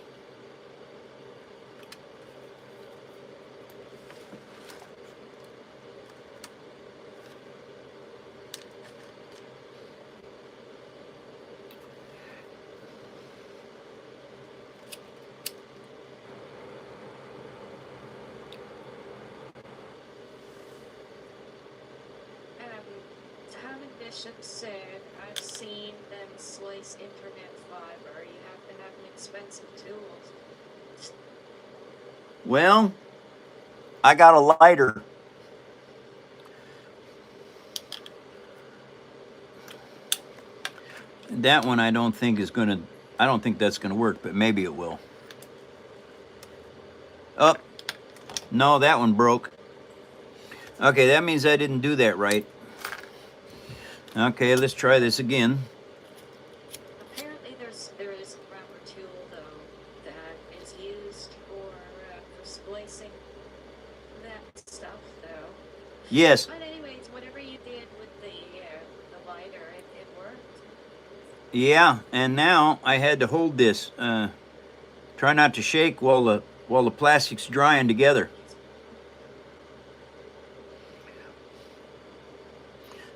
C: Tom and Bishop said, I've seen them slice internet fiber. You have to have an expensive tools.
A: Well, I got a lighter. That one I don't think that's gonna work, but maybe it will. Oh, no, that one broke. Okay, that means I didn't do that right. Okay, let's try this again.
C: Apparently there is a rubber tool though that is used for splicing that stuff though.
A: Yes.
C: But anyways, whatever you did with the lighter, it worked.
A: Yeah, and now I had to hold this. Try not to shake while the plastic's drying together.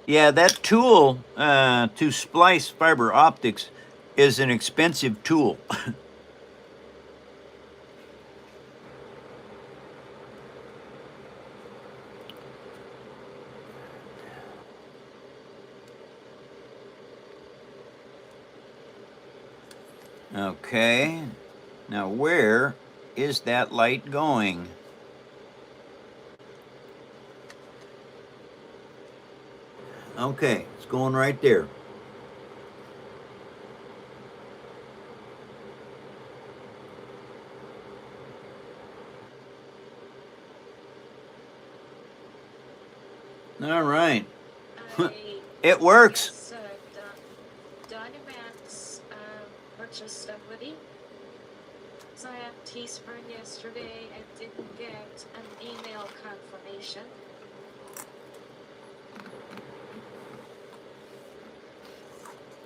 A: Yeah, that tool to splice fiber optics is an expensive tool. Okay, now where is that light going? Okay, it's going right there. All right. It works.
C: Yes, Dynamax purchased stuff with you. So I had Teespring yesterday and didn't get an email confirmation.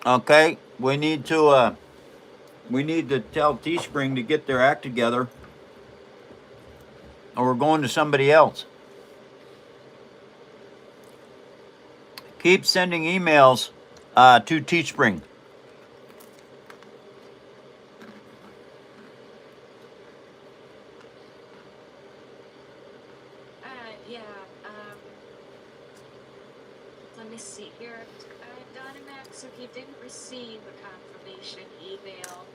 A: Okay, we need to tell Teespring to get their act together, or we're going to somebody else. Keep sending emails to Teespring.
C: Yeah, let me see here. Dynamax, if you didn't receive a confirmation email,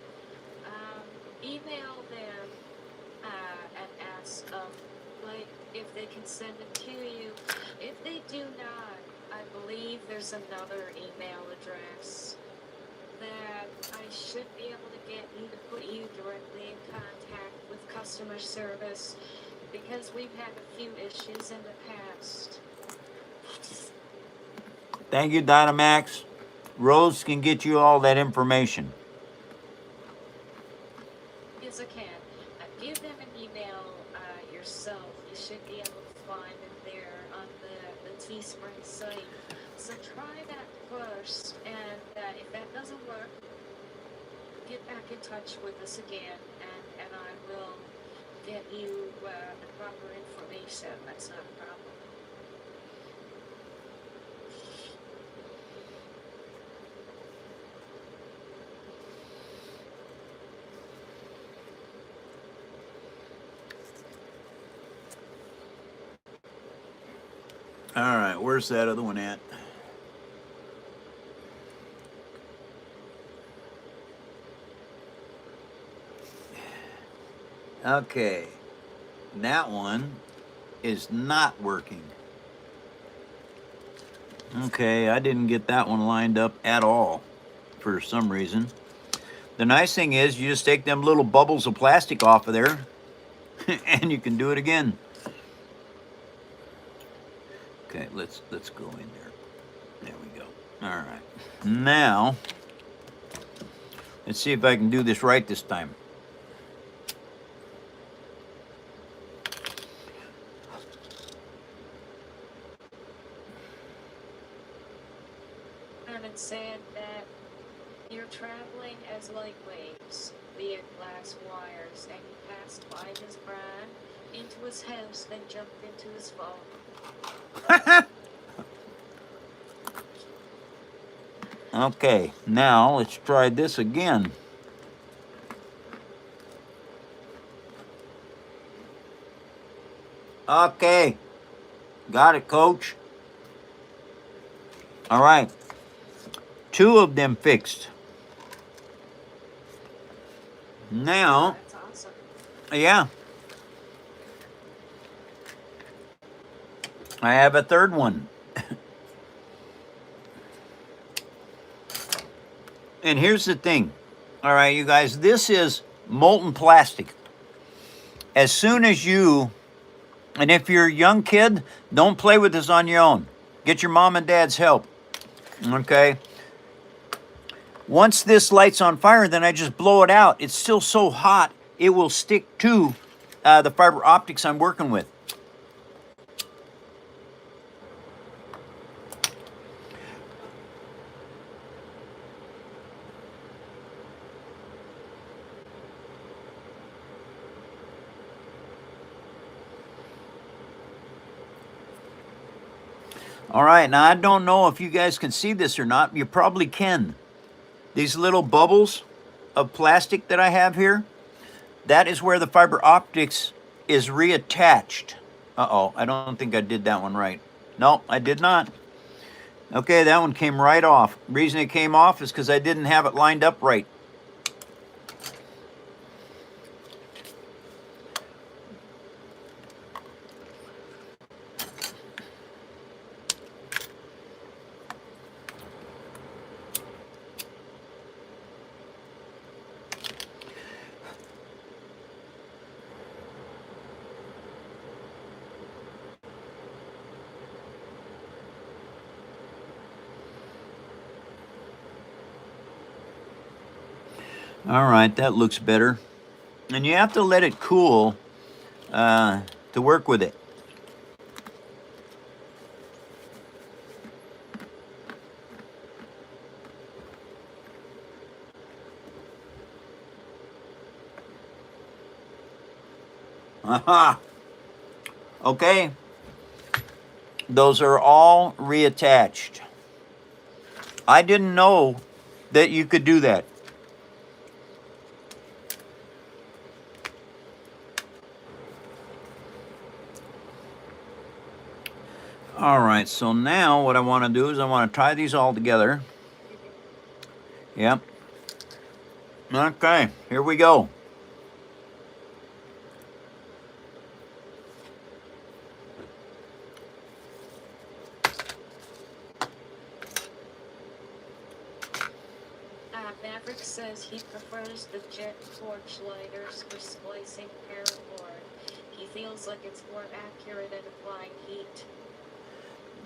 C: email them and ask like if they can send it to you. If they do not, I believe there's another email address that I should be able to get you to put you directly in contact with customer service, because we've had a few issues in the past.
A: Thank you, Dynamax. Rose can get you all that information.
C: Yes, I can. Give them an email yourself. You should be able to find it there on the Teespring site. So try that first, and if that doesn't work, get back in touch with us again, and I will get you the proper information. That's not a problem.
A: All right, where's that other one at? Okay, that one is not working. Okay, I didn't get that one lined up at all for some reason. The nice thing is you just take them little bubbles of plastic off of there and you can do it again. Okay, let's go in there. There we go. All right. Now, let's see if I can do this right this time.
C: Carmen said that you're traveling as light waves via glass wires, and you passed by his brand into his house, then jumped into his phone.
A: Okay, now let's try this again. Okay, got it, coach. All right, 2 of them fixed. Now,
C: That's awesome.
A: yeah, I have a 3rd one. And here's the thing. All right, you guys, this is molten plastic. As soon as you, and if you're a young kid, don't play with this on your own. Get your mom and dad's help. Okay? Once this light's on fire, then I just blow it out. It's still so hot, it will stick to the fiber optics I'm working with. All right, now I don't know if you guys can see this or not. You probably can. These little bubbles of plastic that I have here, that is where the fiber optics is reattached. Uh-oh, I don't think I did that one right. No, I did not. Okay, that one came right off. Reason it came off is because I didn't have it lined up right. All right, that looks better. And you have to let it cool to work with it. Aha. Okay. Those are all reattached. I didn't know that you could do that. All right, so now what I want to do is I want to tie these all together. Yep. Okay, here we go.
C: Maverick says he prefers the jet torch lighters for splicing paracord. He feels like it's more accurate at applying heat.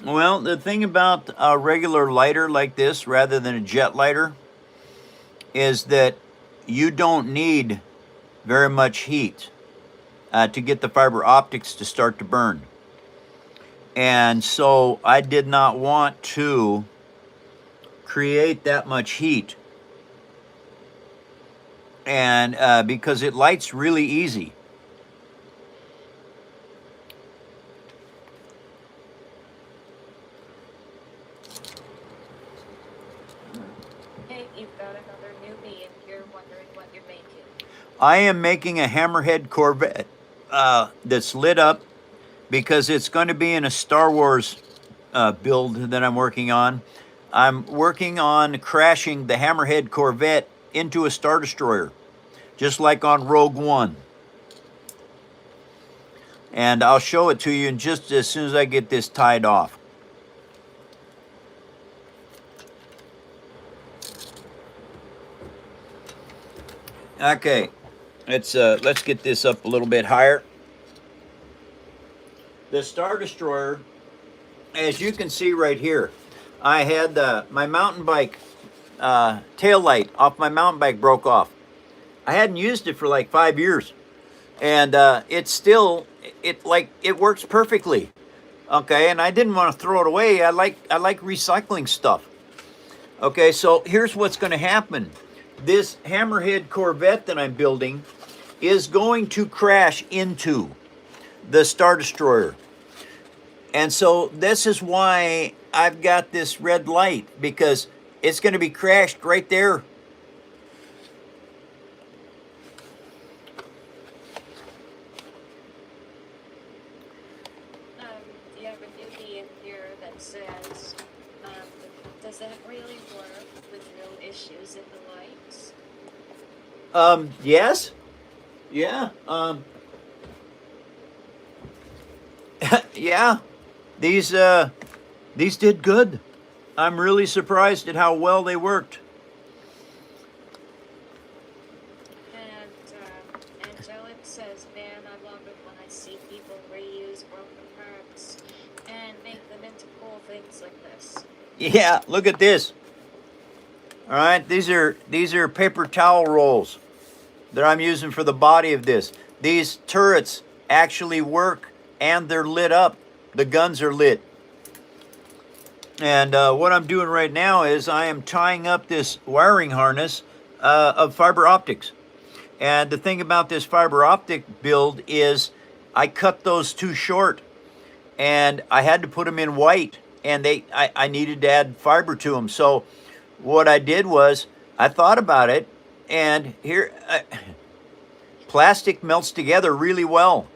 A: Well, the thing about a regular lighter like this rather than a jet lighter is that you don't need very much heat to get the fiber optics to start to burn. And so I did not want to create that much heat. And because it lights really easy. I am making a Hammerhead Corvette that's lit up because it's going to be in a Star Wars build that I'm working on. I'm working on crashing the Hammerhead Corvette into a Star Destroyer, just like on Rogue One. And I'll show it to you in just as soon as I get this tied off. Okay, let's get this up a little bit higher. The Star Destroyer, as you can see right here, I had my mountain bike tail light off my mountain bike broke off. I hadn't used it for like 5 years, and it's still it works perfectly. Okay, and I didn't want to throw it away. I like recycling stuff. Okay, so here's what's going to happen. This Hammerhead Corvette that I'm building is going to crash into the Star Destroyer. And so this is why I've got this red light, because it's going to be crashed right there.
C: You have a newbie in here that says, does that really work with no issues in the lights?
A: Yes. Yeah. Yeah. These did good. I'm really surprised at how well they worked.
C: And Angelic says, man, I love it when I see people reuse broken parts and make them into cool things like this.
A: Yeah, look at this. All right, these are paper towel rolls that I'm using for the body of this. These turrets actually work and they're lit up. The guns are lit. And what I'm doing right now is I am tying up this wiring harness of fiber optics. And the thing about this fiber optic build is I cut those too short, and I had to put them in white, and I needed to add fiber to them. So what I did was I thought about it, and here plastic melts together really well.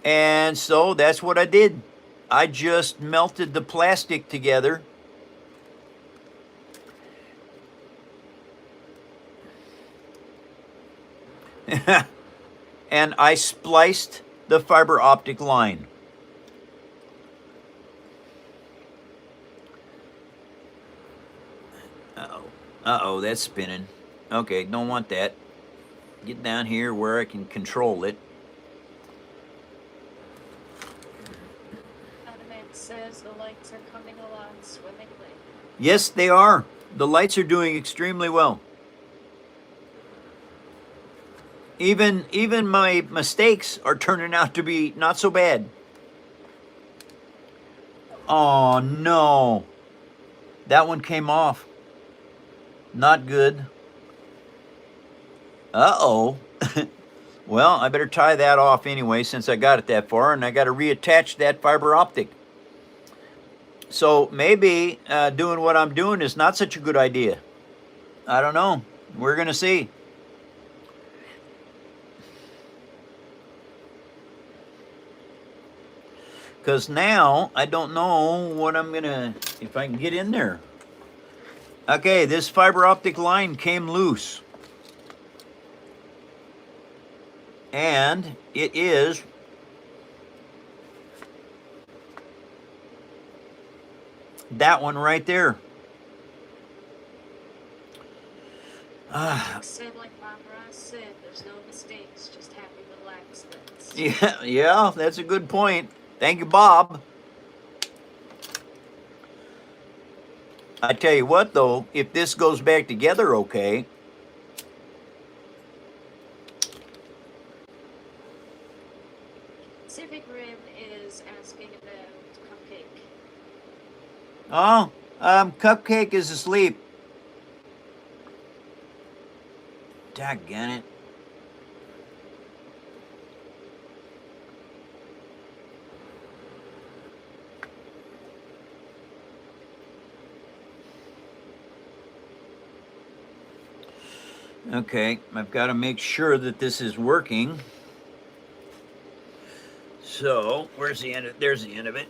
A: And so that's what I did. I just melted the plastic together. And I spliced the fiber optic line. Uh-oh, that's spinning. Okay, don't want that. Get down here where I can control it.
C: Says the lights are coming along swimmingly.
A: Yes, they are. The lights are doing extremely well. Even my mistakes are turning out to be not so bad. Oh no. That one came off. Not good. Uh-oh. Well, I better tie that off anyway since I got it that far, and I got to reattach that fiber optic. So maybe doing what I'm doing is not such a good idea. I don't know. We're going to see. Because now I don't know what I'm going to, if I can get in there. Okay, this fiber optic line came loose. And it is that one right there.
C: Said like Bob Ross said, there's no mistakes, just happy little accidents.
A: Yeah, that's a good point. Thank you, Bob. I tell you what, though, if this goes back together okay,
C: Civic Rim is asking about Cupcake.
A: oh, Cupcake is asleep. Daggone it. Okay, I've got to make sure that this is working. So, where's the end of, there's the end of it.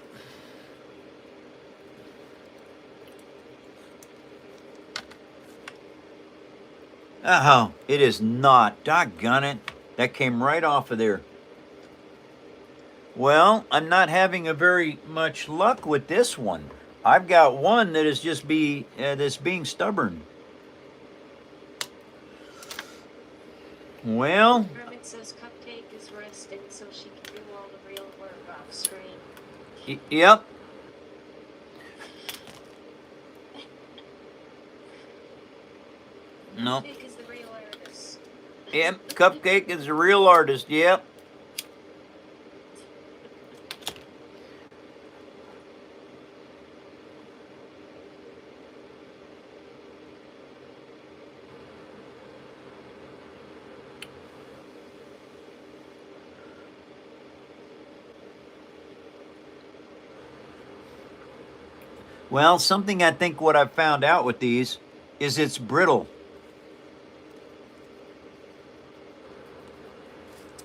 A: Oh, it is not. Doggone it. That came right off of there. Well, I'm not having a very much luck with this one. I've got one that is just that's being stubborn. Well,
C: Kermit says Cupcake is resting so she can do all the real work off screen.
A: Yep. No.
C: Cupcake is the real artist.
A: Yep. Cupcake is a real artist. Yep. Well, something I think what I've found out with these is it's brittle.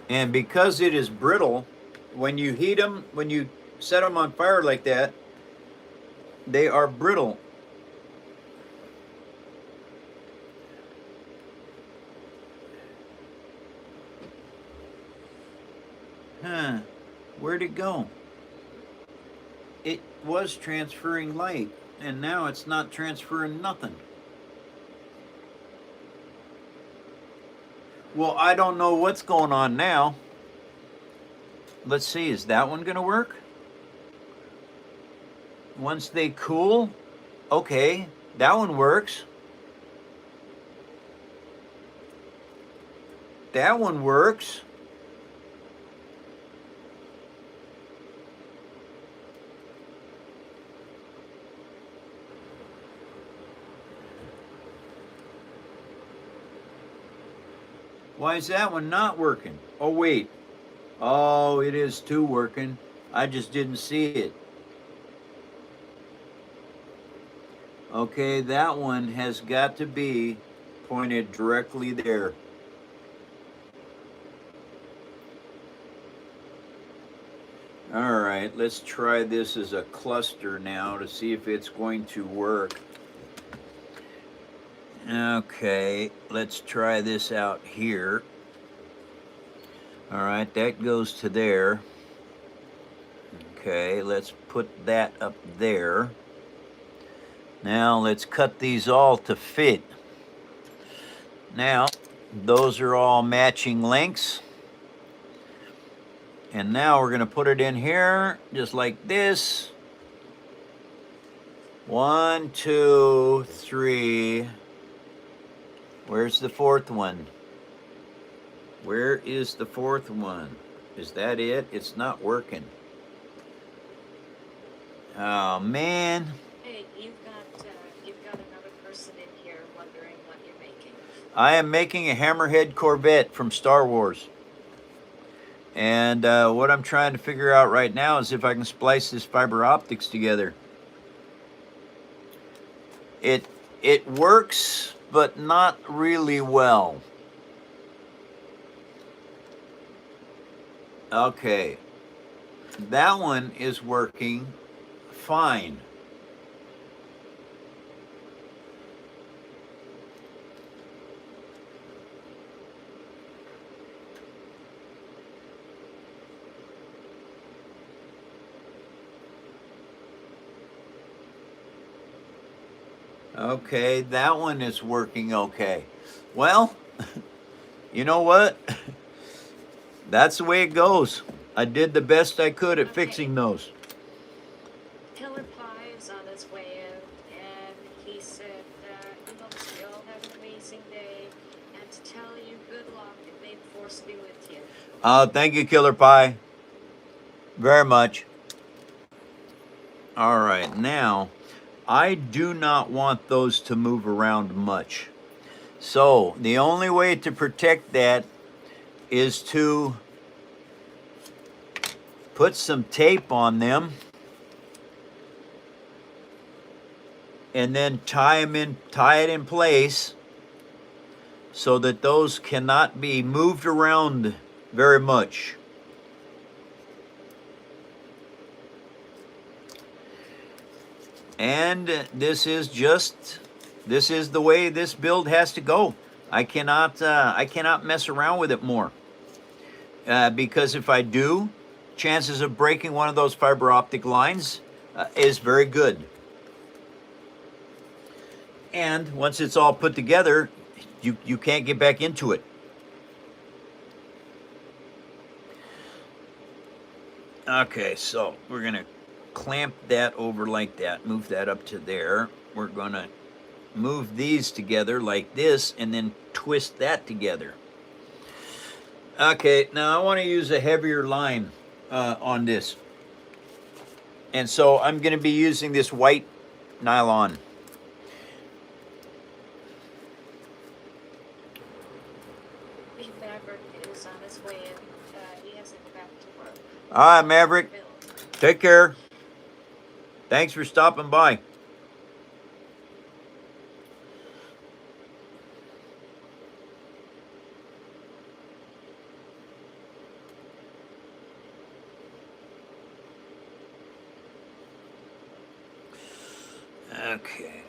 A: And because it is brittle, when you heat them, when you set them on fire like that, they are brittle. Huh. Where'd it go? It was transferring light, and now it's not transferring nothing. Well, I don't know what's going on now. Let's see, is that one gonna work? Once they cool, okay, that one works. That one works. Why is that one not working? Oh, wait. Oh, it is too working. I just didn't see it. Okay, that one has got to be pointed directly there. All right, let's try this as a cluster now to see if it's going to work. Okay, let's try this out here. All right, that goes to there. Okay, let's put that up there. Now let's cut these all to fit. Now, those are all matching lengths. And now we're going to put it in here just like this. 1, 2, 3. Where's the fourth one? Where is the fourth one? Is that it? It's not working. Oh, man.
C: Hey, you've got another person in here wondering what you're making.
A: I am making a Hammerhead Corvette from Star Wars. And what I'm trying to figure out right now is if I can splice this fiber optics together. It works, but not really well. Okay, that one is working fine. Okay, that one is working okay. Well, you know what? That's the way it goes. I did the best I could at fixing those.
C: Killer Pie is on his way out, and he said he hopes you all have an amazing day, and to tell you good luck and may the force be with you.
A: Thank you, Killer Pie. Very much. All right, now, I do not want those to move around much. So, the only way to protect that is to put some tape on them and then tie it in place so that those cannot be moved around very much. And this is the way this build has to go. I cannot mess around with it more, because if I do, chances of breaking one of those fiber optic lines is very good. And once it's all put together, you can't get back into it. Okay, so we're gonna clamp that over like that, move that up to there. We're gonna move these together like this and then twist that together. Okay, now I want to use a heavier line on this. And so I'm going to be using this white nylon.
C: Maverick is on his way in. He hasn't got to work.
A: All right, Maverick. Take care. Thanks for stopping by. Okay.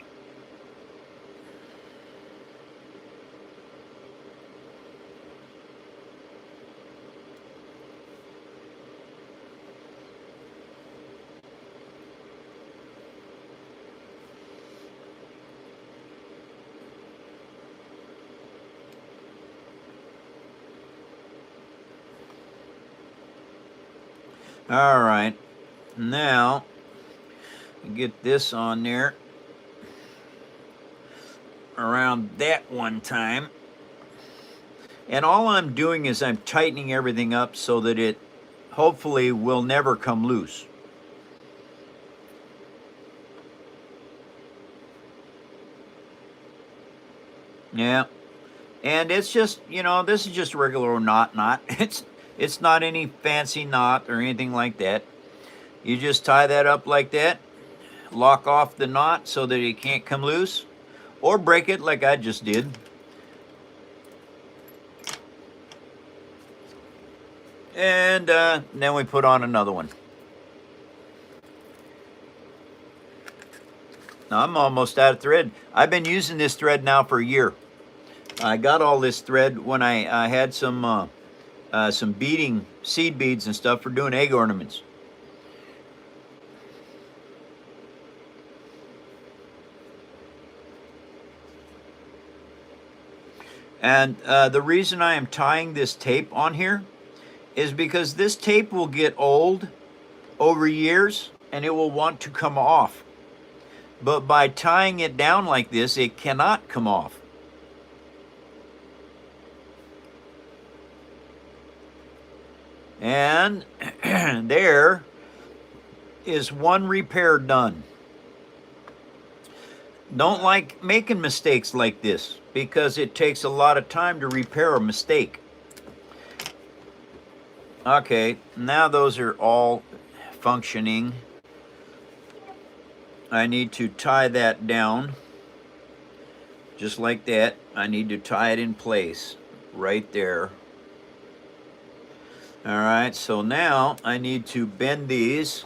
A: All right. Now, get this on there around that one time. And all I'm doing is I'm tightening everything up so that it hopefully will never come loose. Yeah. And it's just, this is just a regular knot. It's not any fancy knot or anything like that. You just tie that up like that, lock off the knot so that it can't come loose, or break it like I just did. And then we put on another one. Now I'm almost out of thread. I've been using this thread now for a year. I got all this thread when I had some beading seed beads and stuff for doing egg ornaments. And the reason I am tying this tape on here is because this tape will get old over years and it will want to come off. But by tying it down like this, it cannot come off. And there is one repair done. Don't like making mistakes like this because it takes a lot of time to repair a mistake. Okay, now those are all functioning. I need to tie that down just like that. I need to tie it in place right there. All right, so now I need to bend these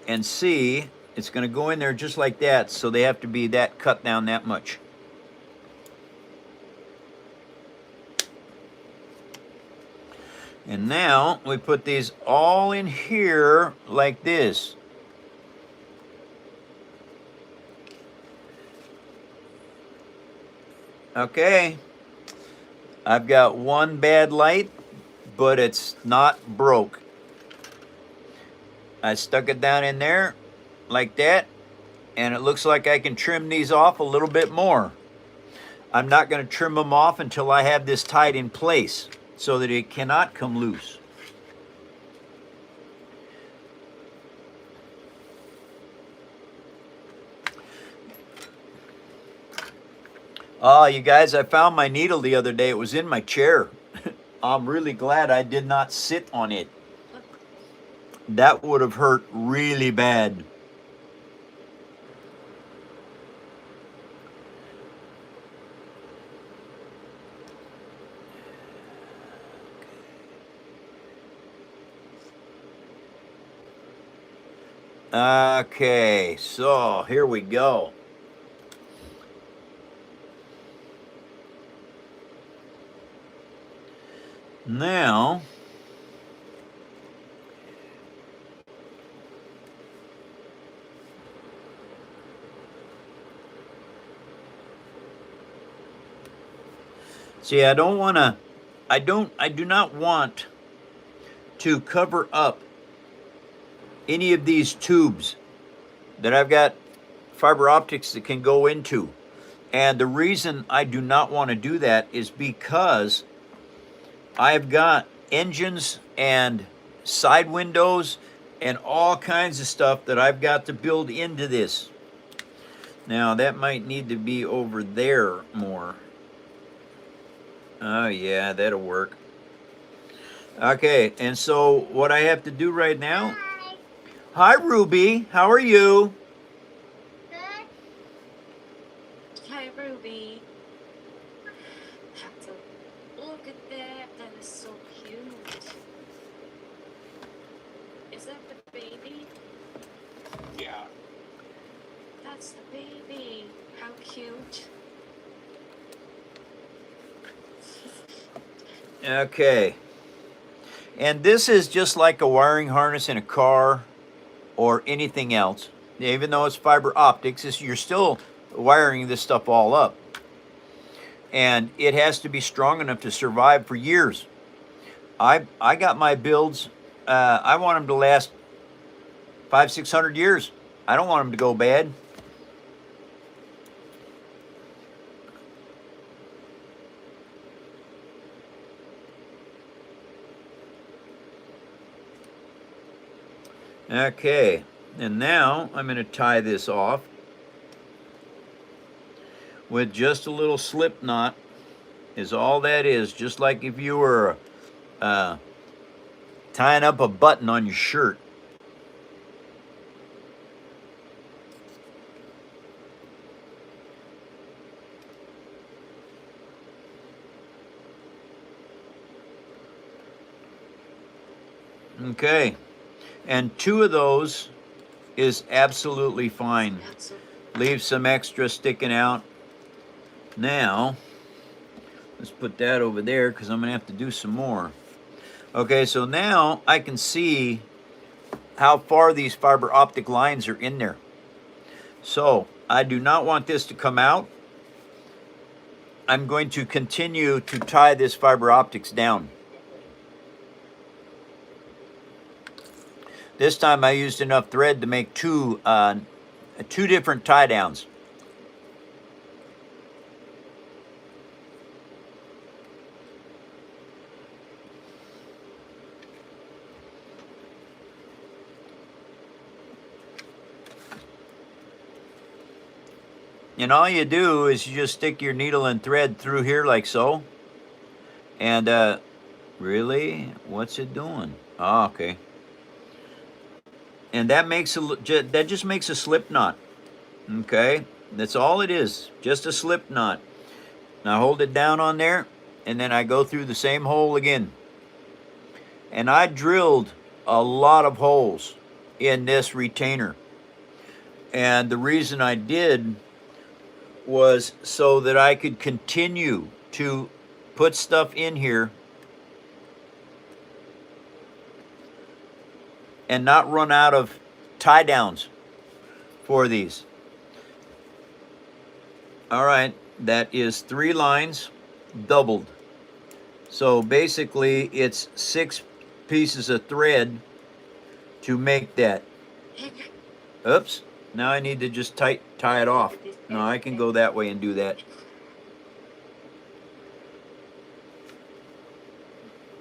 A: and see, it's going to go in there just like that, so they have to be that cut down that much. And now we put these all in here like this. Okay, I've got one bad light, but it's not broke. I stuck it down in there like that, and it looks like I can trim these off a little bit more. I'm not going to trim them off until I have this tied in place so that it cannot come loose. Oh, you guys, I found my needle the other day. It was in my chair. I'm really glad I did not sit on it. That would have hurt really bad. Okay, so here we go. Now, see, I do not want to cover up any of these tubes that I've got fiber optics that can go into. And the reason I do not want to do that is because I've got engines and side windows and all kinds of stuff that I've got to build into this. Now that might need to be over there more. Oh yeah, that'll work. Okay, and so what I have to do right now. Hi Ruby, how are you?
C: Hi, Ruby. Look at that. That is so cute. Is that the baby?
B: Yeah.
C: That's the baby. How cute.
A: Okay. And this is just like a wiring harness in a car or anything else. Even though it's fiber optics, you're still wiring this stuff all up. And it has to be strong enough to survive for years. I got my builds, I want them to last 500-600 years. I don't want them to go bad. Okay, and now I'm going to tie this off with just a little slip knot is all that is, just like if you were tying up a button on your shirt. Okay, and 2 of those is absolutely fine. Leave some extra sticking out. Now, let's put that over there because I'm going to have to do some more. Okay, so now I can see how far these fiber optic lines are in there. So I do not want this to come out. I'm going to continue to tie this fiber optics down. This time I used enough thread to make two different tie downs. And all you do is you just stick your needle and thread through here like so. And really, what's it doing? Oh, okay. And that just makes a slip knot. Okay, that's all it is, just a slip knot. Now hold it down on there, and then I go through the same hole again. And I drilled a lot of holes in this retainer. And the reason I did was so that I could continue to put stuff in here and not run out of tie downs for these. All right, that is 3 lines doubled. So basically it's 6 pieces of thread to make that. Oops, now I need to just tie it off. No, I can go that way and do that.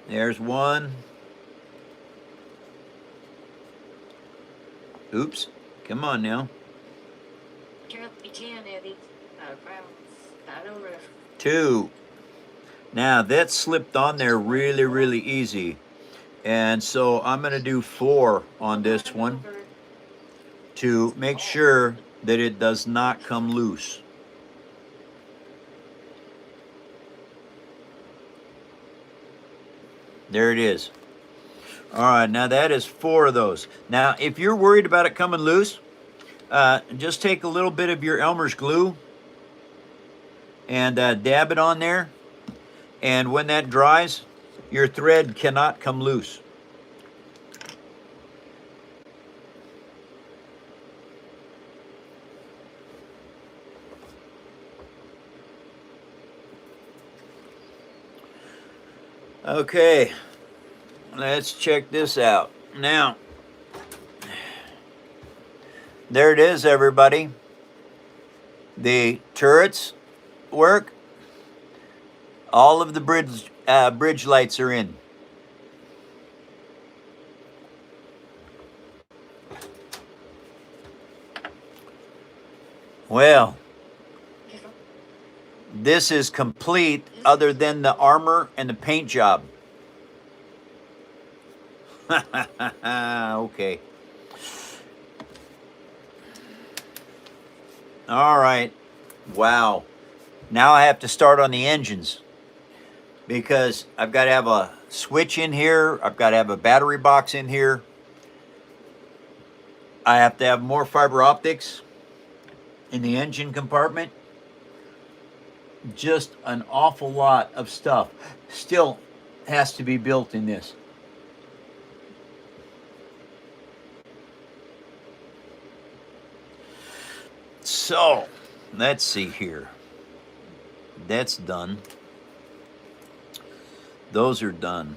A: There's one. Oops, come on now.
C: You can, Eddie. Start over.
A: 2. Now that slipped on there really, really easy. And so I'm going to do 4 on this one to make sure that it does not come loose. There it is. All right, now that is 4 of those. Now, if you're worried about it coming loose, just take a little bit of your Elmer's glue and dab it on there. And when that dries, your thread cannot come loose. Okay, let's check this out. Now, there it is, everybody. The turrets work. All of the bridge lights are in. Well, this is complete other than the armor and the paint job. Okay. All right. Wow. Now I have to start on the engines because I've got to have a switch in here. I've got to have a battery box in here. I have to have more fiber optics in the engine compartment. Just an awful lot of stuff still has to be built in this. So, let's see here. That's done. Those are done.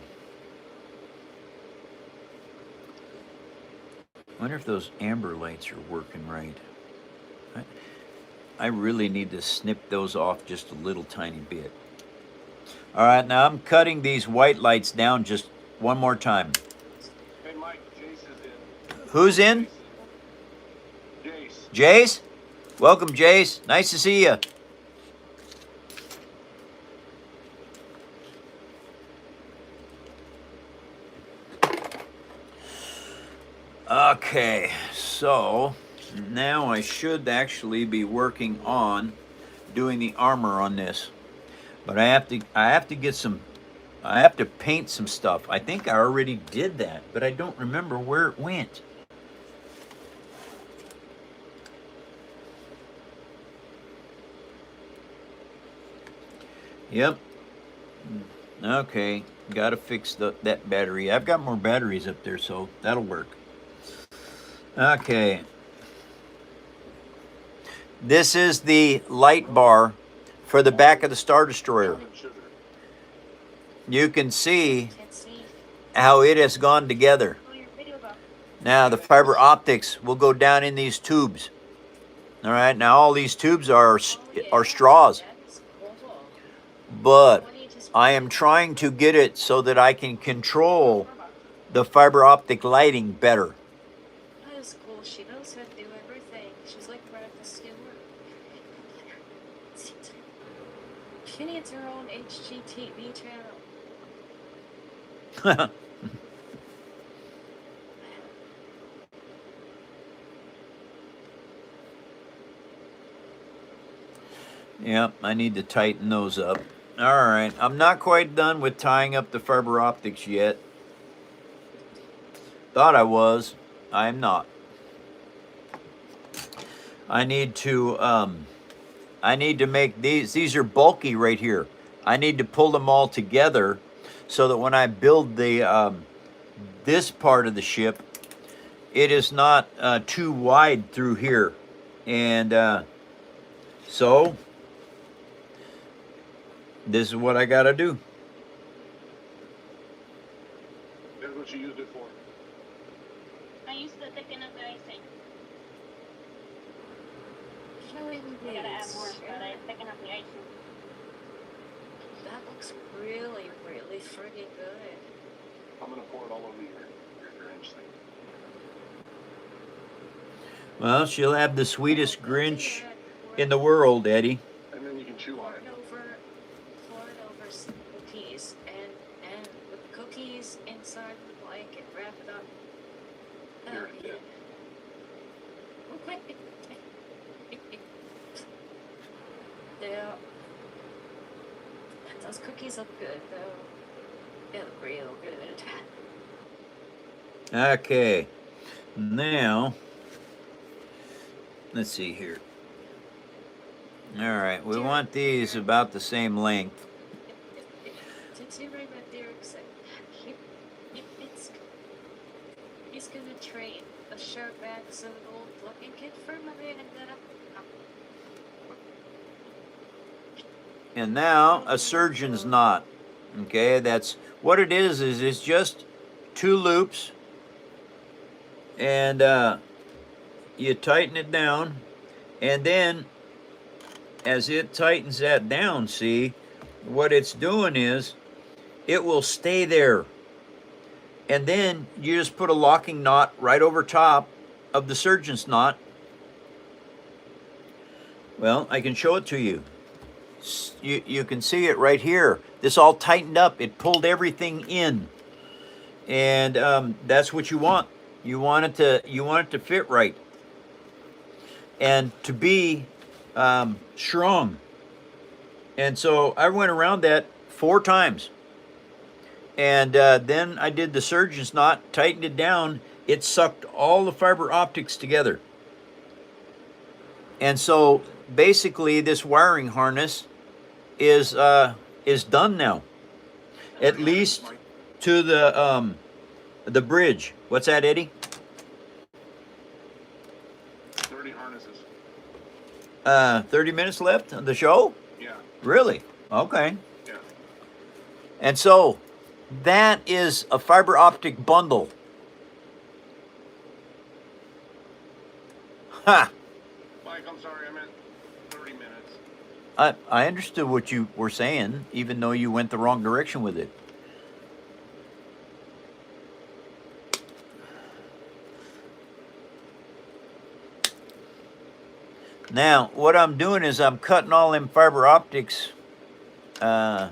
A: I wonder if those amber lights are working right. I really need to snip those off just a little tiny bit. All right, now I'm cutting these white lights down just one more time.
B: Hey, Mike, Jace is in.
A: Who's in?
B: Jace.
A: Jace? Welcome, Jace. Nice to see you. Okay, so now I should actually be working on doing the armor on this. But I have to get some, I have to paint some stuff. I think I already did that, but I don't remember where it went. Yep. Okay, gotta fix that battery. I've got more batteries up there, so that'll work. Okay. This is the light bar for the back of the Star Destroyer. You can see how it has gone together. Now the fiber optics will go down in these tubes. All right, now all these tubes are straws. But I am trying to get it so that I can control the fiber optic lighting better.
C: That is cool. She knows how to do everything. She's like Martha Stewart. She needs her own HGTV channel.
A: Yep, I need to tighten those up. All right, I'm not quite done with tying up the fiber optics yet. Thought I was. I am not. I need to make these are bulky right here. I need to pull them all together so that when I build the this part of the ship, it is not too wide through here. And so this is what I gotta do.
B: That's what you used it for.
E: I used to thicken up the icing.
C: Showing
E: I gotta add more,
C: these.
E: but I thicken up the icing.
C: That looks really, really friggin' good.
B: I'm gonna pour it all over your Grinch thing.
A: Well, she'll have the sweetest Grinch in the world, Eddie.
B: And then you can chew on it.
C: Pour it over some cookies and with cookies inside the blanket, wrap it up.
B: You're
C: yeah. Yeah. Those cookies look good though. They look real good.
A: Okay. Now, let's see here. All right, we want these about the same length.
C: Did you read what Derek said? It's he's gonna trade a shirt back so old looking kid for money and then
A: And now a surgeon's knot. Okay, that's what it is it's just 2 loops, and you tighten it down, and then as it tightens that down, see, what it's doing is it will stay there. And then you just put a locking knot right over top of the surgeon's knot. Well, I can show it to you. You can see it right here. This all tightened up. It pulled everything in, and that's what you want. You want it to fit right, and to be strong. And so I went around that 4 times, and then I did the surgeon's knot, tightened it down. It sucked all the fiber optics together, and so basically this wiring harness is done now, at least to the bridge. What's that, Eddie?
B: 30 harnesses.
A: 30 minutes left on the show?
B: Yeah.
A: Really? Okay.
B: Yeah.
A: And so that is a fiber optic bundle. Ha!
B: Mike, I'm sorry, I meant 30 minutes.
A: I understood what you were saying, even though you went the wrong direction with it. Now, what I'm doing is I'm cutting all them fiber optics. What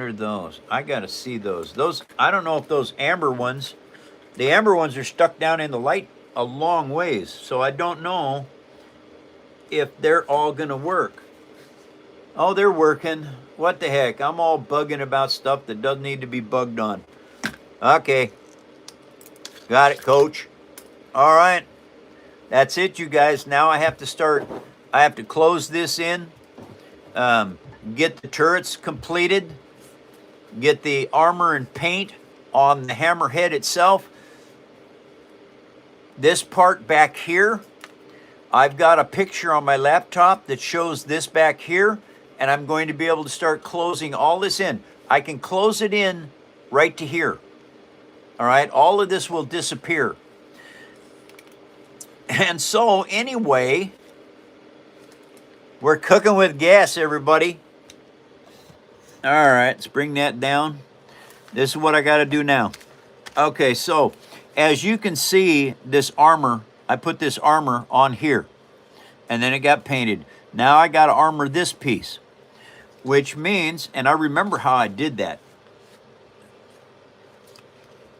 A: are those? I gotta see those. Those, I don't know if those amber ones, the amber ones are stuck down in the light a long ways, so I don't know if they're all gonna work. Oh, they're working. What the heck? I'm all bugging about stuff that doesn't need to be bugged on. Okay. Got it, coach. All right. That's it, you guys. Now I have to close this in, get the turrets completed, get the armor and paint on the Hammerhead itself. This part back here, I've got a picture on my laptop that shows this back here, and I'm going to be able to start closing all this in. I can close it in right to here. All right, all of this will disappear. And so, anyway, we're cooking with gas, everybody. All right, let's bring that down. This is what I got to do now. Okay, so as you can see, this armor, I put this armor on here, and then it got painted. Now I got to armor this piece, which means, and I remember how I did that.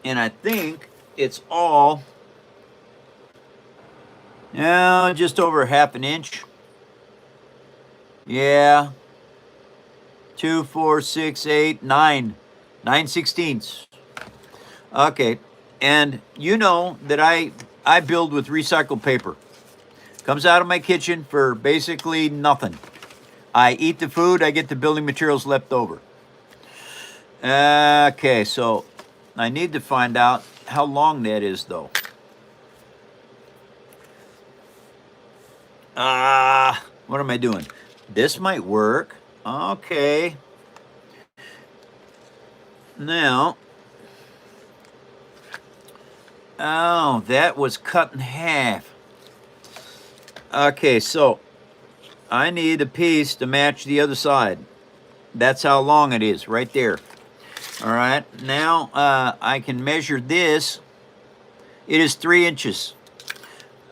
A: And I think it's all, just over 1/2 inch. Yeah. 2, 4, 6, 8, 9. 9/16. Okay. And you know that I build with recycled paper. Comes out of my kitchen for basically nothing. I eat the food, I get the building materials left over. Okay, so I need to find out how long that is, though. What am I doing? This might work. Okay. Now, oh, that was cut in half. Okay, so I need a piece to match the other side. That's how long it is, right there. All right, now I can measure this. It is 3 inches.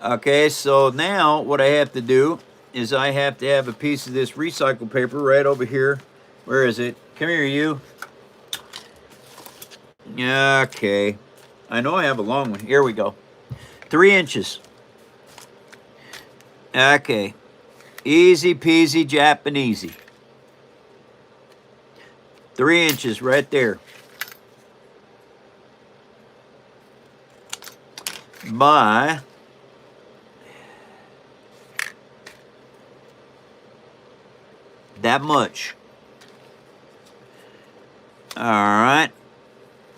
A: Okay, so now what I have to do is I have to have a piece of this recycled paper right over here. Where is it? Come here, you. Okay, I know I have a long one. Here we go. 3 inches. Okay, easy peasy Japanesey. 3 inches right there. By that much. All right.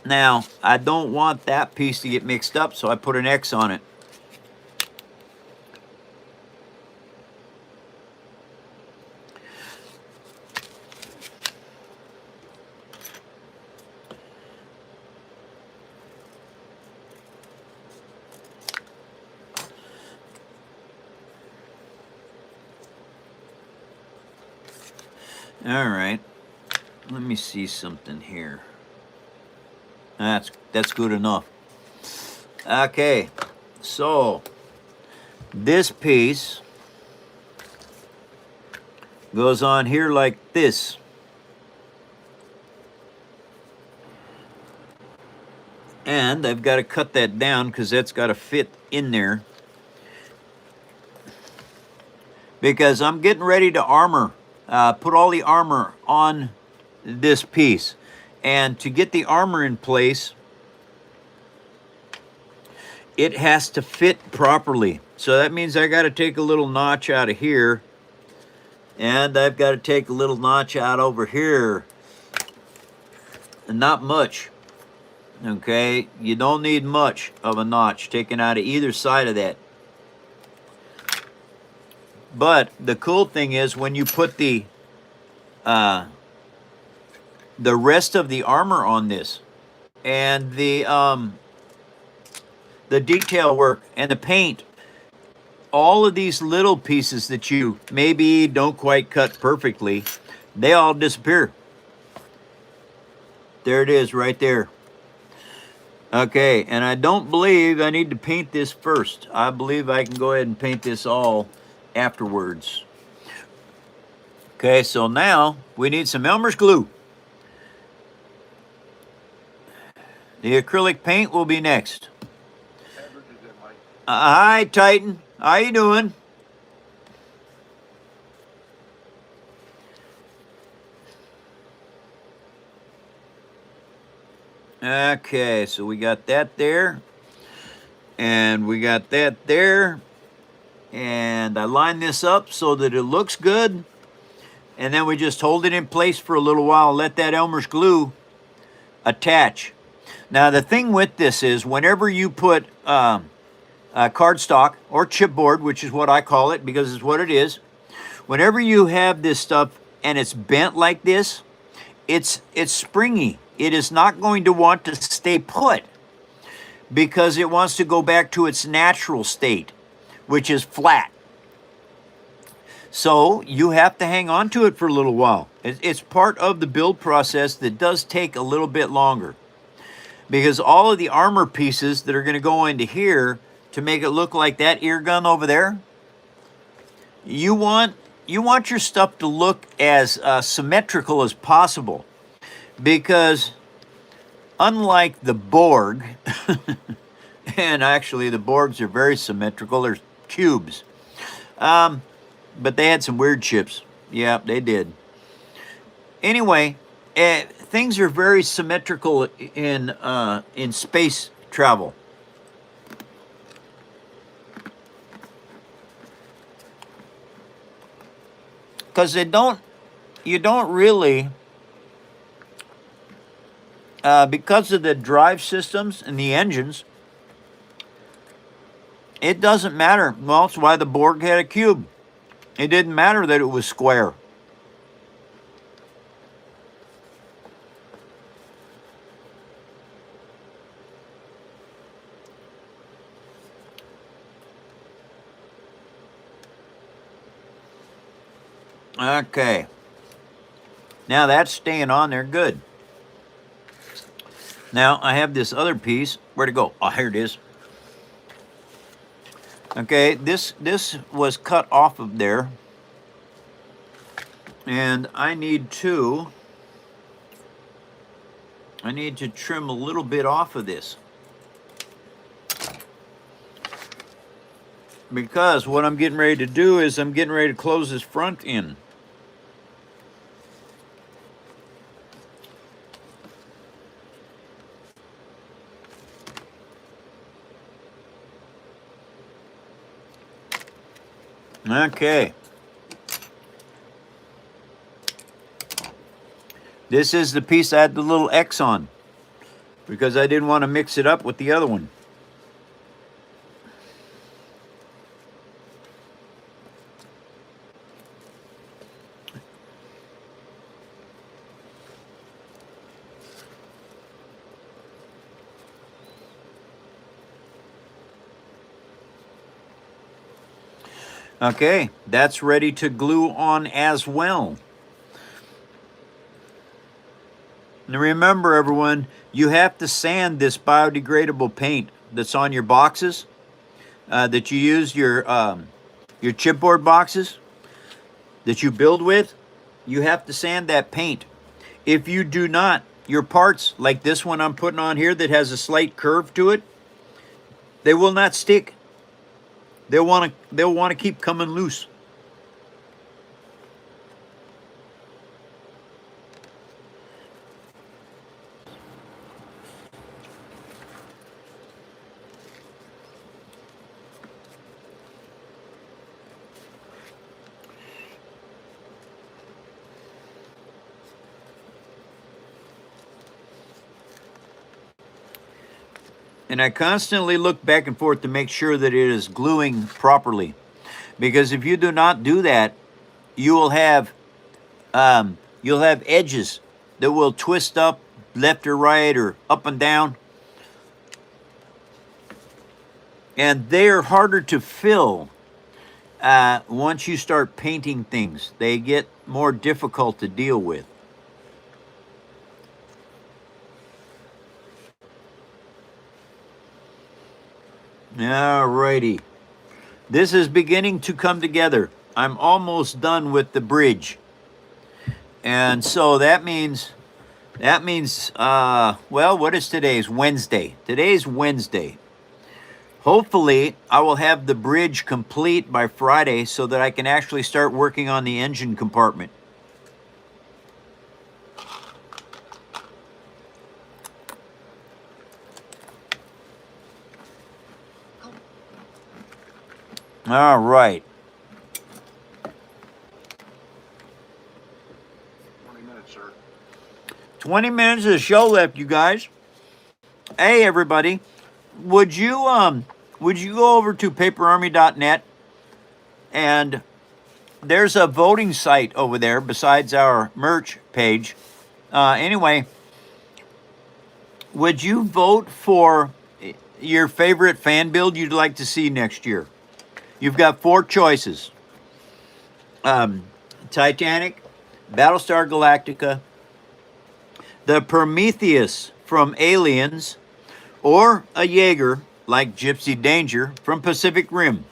A: Now, I don't want that piece to get mixed up, so I put an X on it. All right. Let me see something here. That's good enough. Okay. So, this piece goes on here like this. And I've got to cut that down because that's got to fit in there. Because I'm getting ready to armor, put all the armor on this piece. And to get the armor in place, it has to fit properly. So that means I got to take a little notch out of here. And I've got to take a little notch out over here. And not much. Okay, you don't need much of a notch taken out of either side of that. But the cool thing is when you put the rest of the armor on this, and the detail work and the paint, all of these little pieces that you maybe don't quite cut perfectly, they all disappear. There it is right there. Okay, and I don't believe I need to paint this first. I believe I can go ahead and paint this all afterwards. Okay, so now we need some Elmer's glue. The acrylic paint will be next.
B: Edward is in, Mike.
A: Hi, Titan. How you doing? Okay, so we got that there. And we got that there. And I line this up so that it looks good. And then we just hold it in place for a little while and let that Elmer's glue attach. Now, the thing with this is whenever you put cardstock or chipboard, which is what I call it because it's what it is, whenever you have this stuff and it's bent like this, it's springy. It is not going to want to stay put because it wants to go back to its natural state, which is flat. So you have to hang on to it for a little while. It's part of the build process that does take a little bit longer because all of the armor pieces that are going to go into here to make it look like that ear gun over there, you want your stuff to look as symmetrical as possible. Because unlike the Borg, and actually the Borgs are very symmetrical, they're cubes. But they had some weird chips. Yeah, they did. Anyway, things are very symmetrical in space travel. Because you don't really... because of the drive systems and the engines, it doesn't matter. Well, that's why the Borg had a cube. It didn't matter that it was square. Okay. Now that's staying on there good. Now, I have this other piece. Where'd it go? Oh, here it is. Okay, this was cut off of there. And I need to trim a little bit off of this. Because what I'm getting ready to do is I'm getting ready to close this front in. Okay. This is the piece I had the little X on because I didn't want to mix it up with the other one. Okay, that's ready to glue on as well. Now remember, everyone, you have to sand this biodegradable paint that's on your boxes that you use your chipboard boxes that you build with. You have to sand that paint. If you do not, your parts like this one I'm putting on here that has a slight curve to it, they will not stick. They'll want to keep coming loose. And I constantly look back and forth to make sure that it is gluing properly. Because if you do not do that, you will have edges that will twist up left or right or up and down. And they're harder to fill once you start painting things. They get more difficult to deal with. Alrighty. This is beginning to come together. I'm almost done with the bridge. And so that means, well, what is today's? Wednesday. Today's Wednesday. Hopefully, I will have the bridge complete by Friday so that I can actually start working on the engine compartment. All right.
B: 20 minutes, sir.
A: 20 minutes of the show left, you guys. Hey, everybody. Would you go over to paperarmy.net, and there's a voting site over there besides our merch page. Anyway, would you vote for your favorite fan build you'd like to see next year? You've got 4 choices. Titanic, Battlestar Galactica, the Prometheus from Aliens, or a Jaeger like Gypsy Danger from Pacific Rim.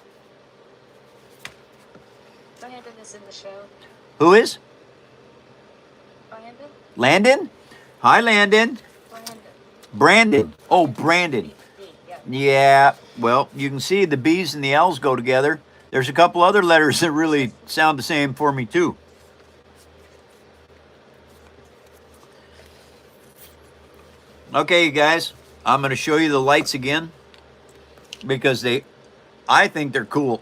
C: Landon is in the show.
A: Who is?
C: Landon?
A: Landon? Hi, Landon.
C: Landon.
A: Brandon. Oh, Brandon.
C: Yeah.
A: Yeah, well, you can see the B's and the L's go together. There's a couple other letters that really sound the same for me, too. Okay, you guys, I'm going to show you the lights again because I think they're cool.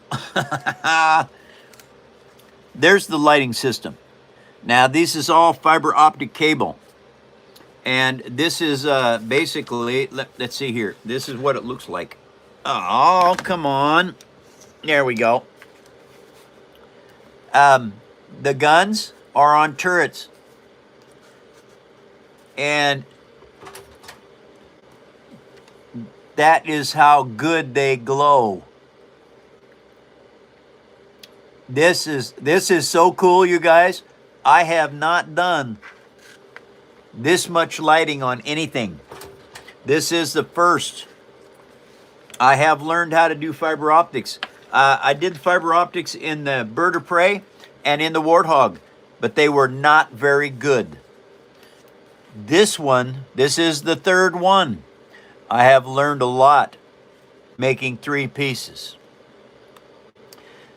A: There's the lighting system. Now, this is all fiber optic cable. And this is basically, let's see here. This is what it looks like. Oh, come on. There we go. The guns are on turrets. And that is how good they glow. This is so cool, you guys. I have not done this much lighting on anything. This is the first. I have learned how to do fiber optics. I did fiber optics in the Bird of Prey and in the Warthog, but they were not very good. This is the third one. I have learned a lot making 3 pieces.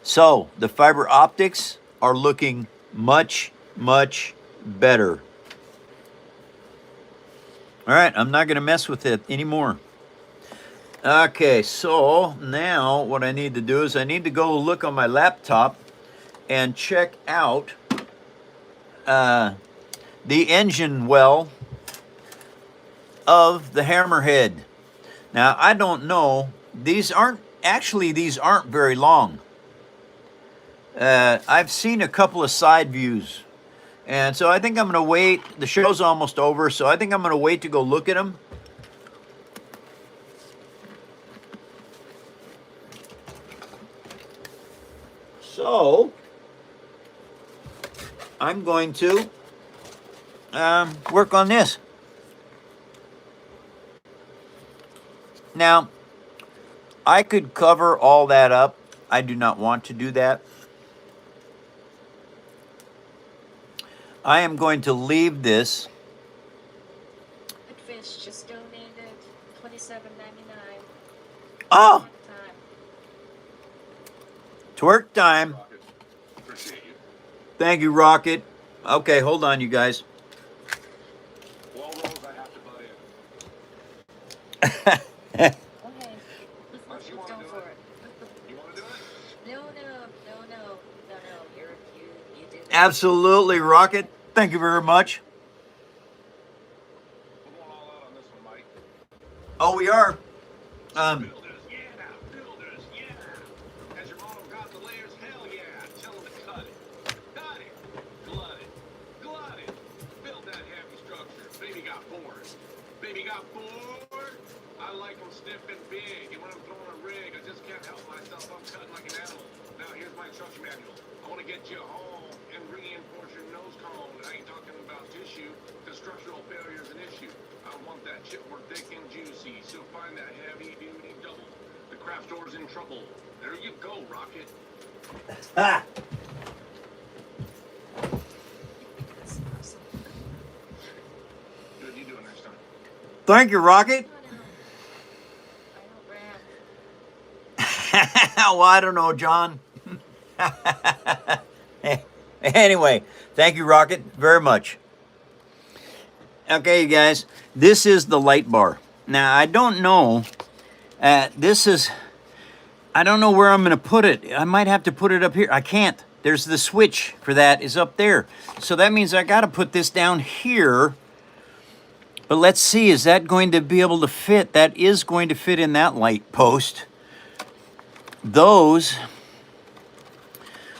A: So the fiber optics are looking much, much better. All right, I'm not going to mess with it anymore. Okay, so now what I need to do is I need to go look on my laptop and check out the engine well of the Hammerhead. Now, I don't know. These aren't very long. I've seen a couple of side views. And so I think I'm going to wait. The show's almost over, so I think I'm going to wait to go look at them. So I'm going to work on this. Now, I could cover all that up. I do not want to do that. I am going to leave this.
C: Fish just donated $27.99.
A: Oh,
C: Time.
A: it's work time.
B: Rocket, appreciate you.
A: Thank you, Rocket. Okay, hold on, you guys.
B: Well, Rose, I have to butt in.
C: Okay.
B: Unless you want
C: Go
B: to do
C: for
B: it.
C: it.
B: You want to do it?
C: No. You do.
A: Absolutely, Rocket. Thank you very much.
B: We're going all out on this one, Mike.
A: Oh, we are.
B: Builders, yeah. Builders, yeah. Has your model got the layers? Hell yeah. Tell them to cut it. Cut it. Glut it. Glut it. Build that heavy structure. Baby got bored. Baby got bored. I like them stiff and big. And when I'm throwing a rig, I just can't help myself. I'm cutting like an animal. Now here's my instruction manual. I want to get you home and reinforce your nose cone. And I ain't talking about tissue, because structural failure is an issue. I want that chip more thick and juicy, so find that heavy-duty double. The craft store's in trouble. There you go, Rocket.
A: Ha!
C: That's awesome.
B: Good, you do it next time.
A: Thank you, Rocket.
C: I don't rap.
A: Well, I don't know, John. Anyway, thank you, Rocket, very much. Okay, you guys, this is the light bar. Now, I don't know. I don't know where I'm going to put it. I might have to put it up here. I can't. There's the switch for that is up there. So that means I got to put this down here. But let's see, is that going to be able to fit? That is going to fit in that light post. Those,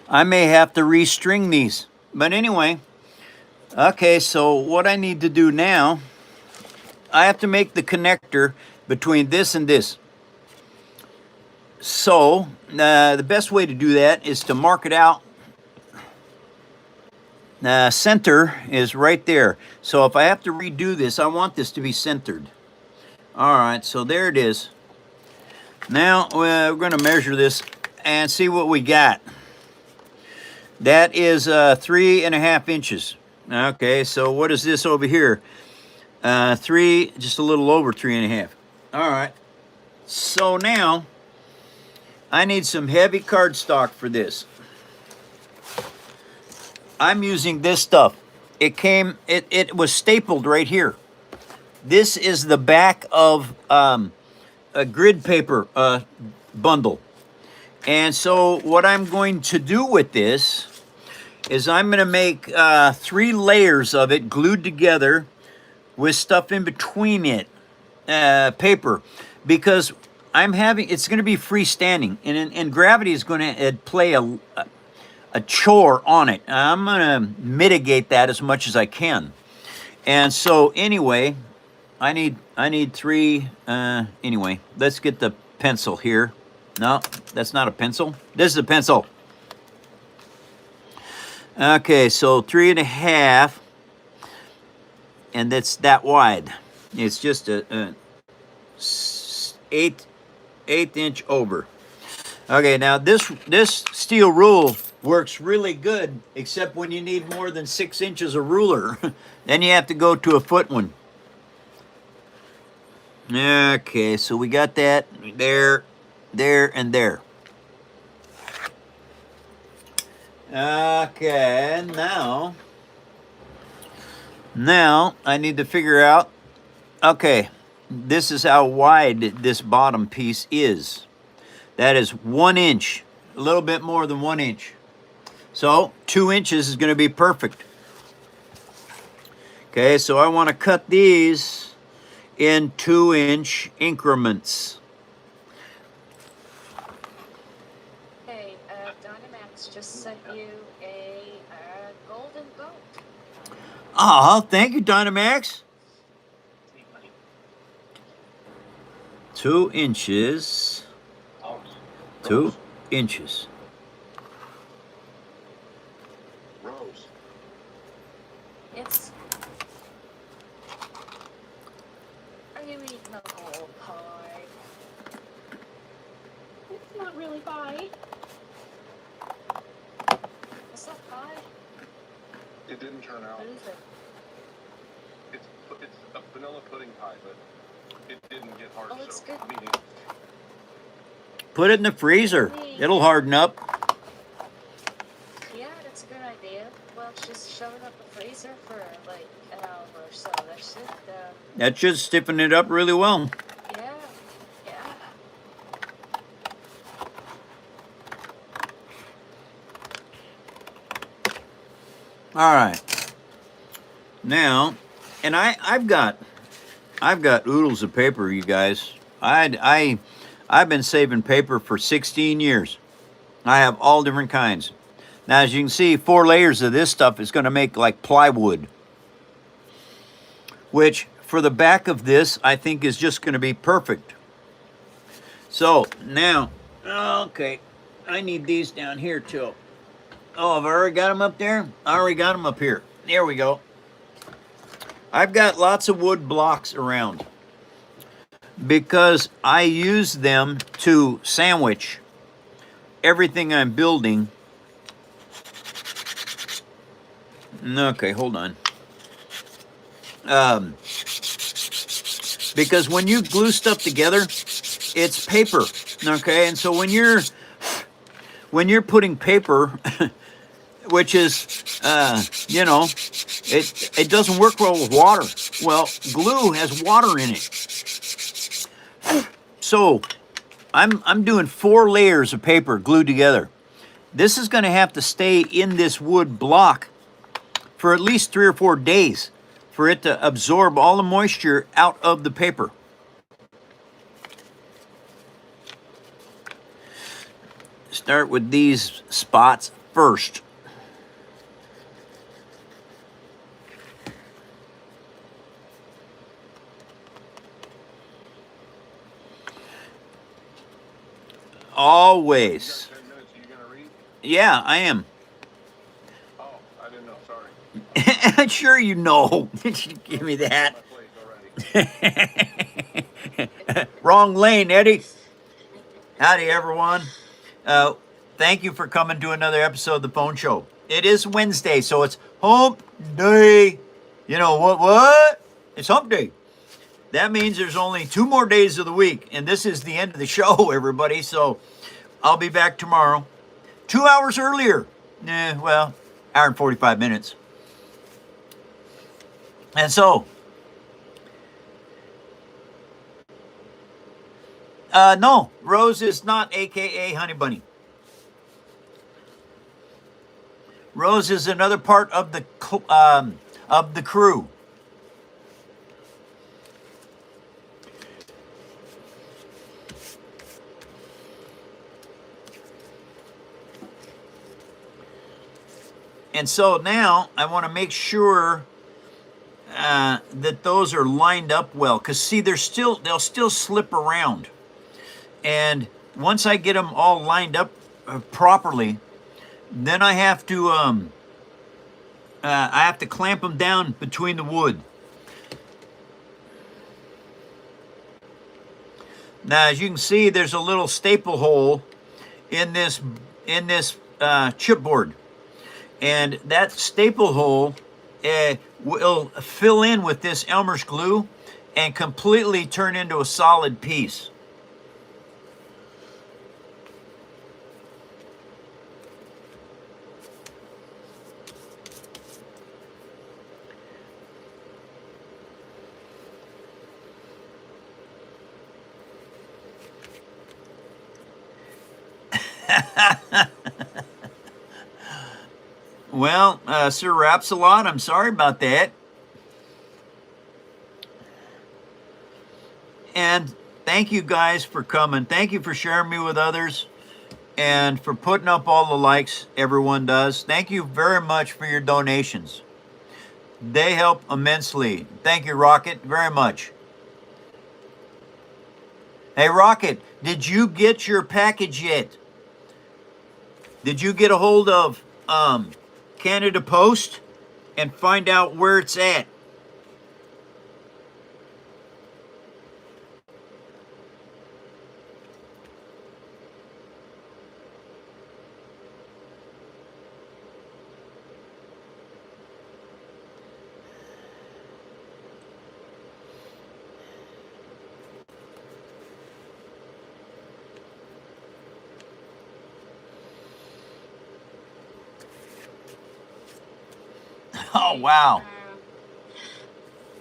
A: I may have to restring these. But anyway, okay, so what I need to do now, I have to make the connector between this and this. So the best way to do that is to mark it out. Center is right there. So if I have to redo this, I want this to be centered. All right, so there it is. Now we're going to measure this and see what we got. That is 3.5 inches. Okay, so what is this over here? Just a little over 3.5. All right. So now I need some heavy cardstock for this. I'm using this stuff. It was stapled right here. This is the back of a grid paper bundle. And so what I'm going to do with this is I'm going to make 3 layers of it glued together with stuff in between it, paper, because it's going to be freestanding, and gravity is going to play a chore on it. I'm going to mitigate that as much as I can. And so anyway, I need 3, anyway, let's get the pencil here. No, that's not a pencil. This is a pencil. Okay, so 3.5, and that's that wide. It's just a 8 inch over. Okay, now this steel rule works really good, except when you need more than 6 inches of ruler. Then you have to go to a foot one. Okay, so we got that there, and there. Okay, now I need to figure out, okay, this is how wide this bottom piece is. That is 1 inch, a little bit more than 1 inch. So 2 inches is going to be perfect. Okay, so I want to cut these in 2-inch increments.
C: Hey, Dynamax just sent you a golden goat.
A: Oh, thank you, Dynamax. 2 inches. 2 inches.
B: Rose.
C: It's. Are you eating the whole pie?
E: It's not really pie.
C: What's that pie?
B: It didn't turn out.
C: What is it?
B: It's a vanilla pudding pie, but it didn't get hard.
C: Oh, it's
B: so
C: good.
B: I'm eating.
A: Put it in the freezer. It'll harden up.
C: Yeah, that's a good idea. Well, just shove it up the freezer for like an hour or so. That's it.
A: That should stiffen it up really well.
C: Yeah, yeah.
A: All right. Now, and I've got oodles of paper, you guys. I've been saving paper for 16 years. I have all different kinds. Now, as you can see, 4 layers of this stuff is going to make like plywood, which for the back of this, I think is just going to be perfect. So now, okay, I need these down here too. Oh, I've already got them up there? I already got them up here. There we go. I've got lots of wood blocks around because I use them to sandwich everything I'm building. Okay, hold on. Because when you glue stuff together, it's paper. Okay, and so when you're putting paper, which is, it doesn't work well with water. Well, glue has water in it. So I'm doing 4 layers of paper glued together. This is going to have to stay in this wood block for at least 3 or 4 days for it to absorb all the moisture out of the paper. Start with these spots first. Always.
B: You got 10 minutes. Are you gonna read?
A: Yeah, I am.
B: Oh, I didn't know. Sorry.
A: Sure you know. Give me that.
B: My plate already.
A: Wrong lane, Eddie. Howdy, everyone. Thank you for coming to another episode of The Phone Show. It is Wednesday, so it's hump day. You know what? It's hump day. That means there's only 2 more days of the week, and this is the end of the show, everybody. So I'll be back tomorrow, 2 hours earlier. Hour and 45 minutes. And so, no, Rose is not AKA Honey Bunny. Rose is another part of the crew. And so now I want to make sure that those are lined up well, because see, they'll still slip around. And once I get them all lined up properly, then I have to clamp them down between the wood. Now, as you can see, there's a little staple hole in this chipboard. And that staple hole will fill in with this Elmer's glue and completely turn into a solid piece. Well, Sir Rapsalon, I'm sorry about that. And thank you guys for coming. Thank you for sharing me with others and for putting up all the likes everyone does. Thank you very much for your donations. They help immensely. Thank you, Rocket, very much. Hey, Rocket, did you get your package yet? Did you get a hold of Canada Post and find out where it's at? Oh, wow.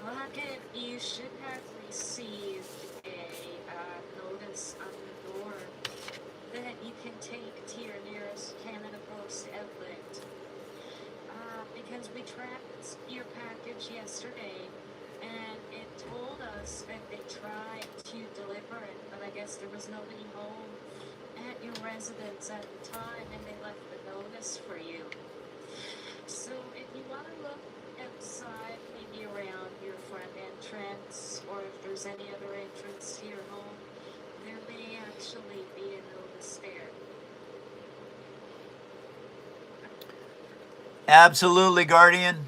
C: Rocket, you should have received a notice on the door that you can take to your nearest Canada Post outlet. Because we tracked your package yesterday, and it told us that they tried to deliver it, but I guess there was nobody home at your residence at the time, and they left the notice for you. So if you want to look outside, maybe around your front entrance, or if there's any other entrance to your home, there may actually be a notice there.
A: Absolutely, Guardian.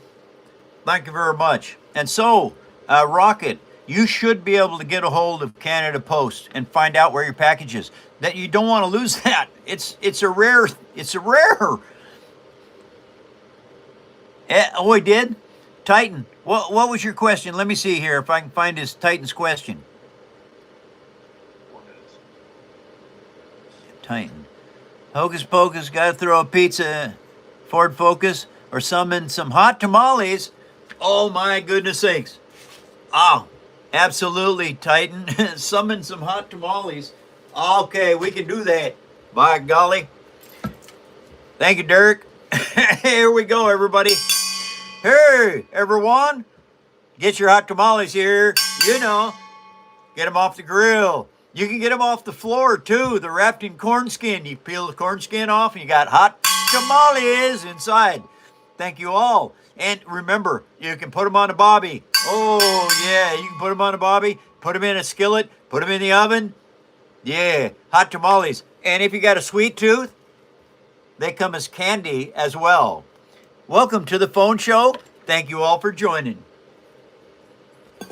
A: Thank you very much. And so, Rocket, you should be able to get a hold of Canada Post and find out where your package is. That you don't want to lose that. It's a rare. Oh, he did? Titan, what was your question? Let me see here if I can find his Titan's question.
B: 4 minutes.
A: Titan. Hocus Pocus, gotta throw a pizza, Ford Focus, or summon some hot tamales. Oh my goodness sakes. Oh, absolutely, Titan. Summon some hot tamales. Okay, we can do that. By golly. Thank you, Dirk. Here we go, everybody. Hey, everyone. Get your hot tamales here. You know, get them off the grill. You can get them off the floor, too. They're wrapped in corn skin. You peel the corn skin off, and you got hot tamales inside. Thank you all. And remember, you can put them on a bobby. Oh, yeah, you can put them on a bobby, put them in a skillet, put them in the oven. Yeah, hot tamales. And if you got a sweet tooth, they come as candy as well. Welcome to the phone show. Thank you all for joining.
C: And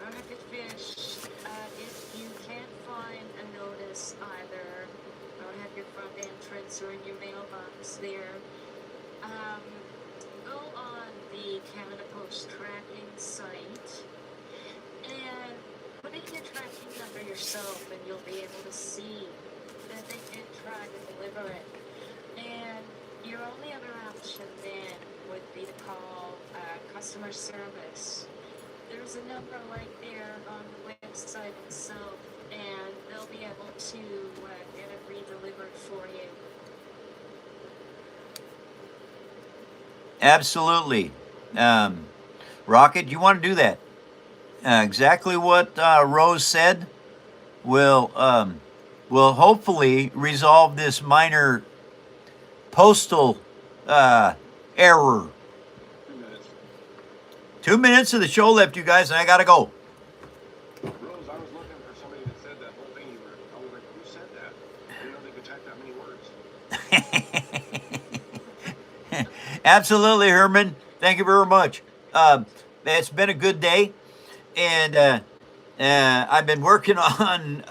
C: Rocket Fish, if you can't find a notice either, or have your front entrance or in your mailbox there, go on the Canada Post tracking site and put in your tracking number yourself, and you'll be able to see that they did try to deliver it. And your only other option then would be to call customer service. There's a number right there on the website itself, and they'll be able to get it re-delivered for you.
A: Absolutely. Rocket, you want to do that? Exactly what Rose said will hopefully resolve this minor postal error.
B: 2 minutes.
A: 2 minutes of the show left, you guys, and I gotta go.
B: Rose, I was looking for somebody that said that whole thing you were. I was like, who said that? I didn't know they could type that many words.
A: Absolutely, Herman. Thank you very much. It's been a good day, and I've been working on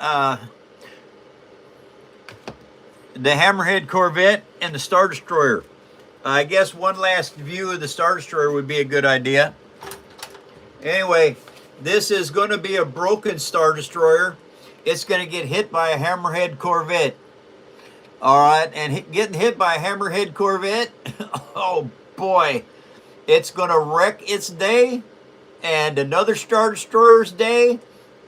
A: the Hammerhead Corvette and the Star Destroyer. I guess one last view of the Star Destroyer would be a good idea. Anyway, this is going to be a broken Star Destroyer. It's going to get hit by a Hammerhead Corvette. All right, and getting hit by a Hammerhead Corvette, oh boy, it's going to wreck its day and another Star Destroyer's day,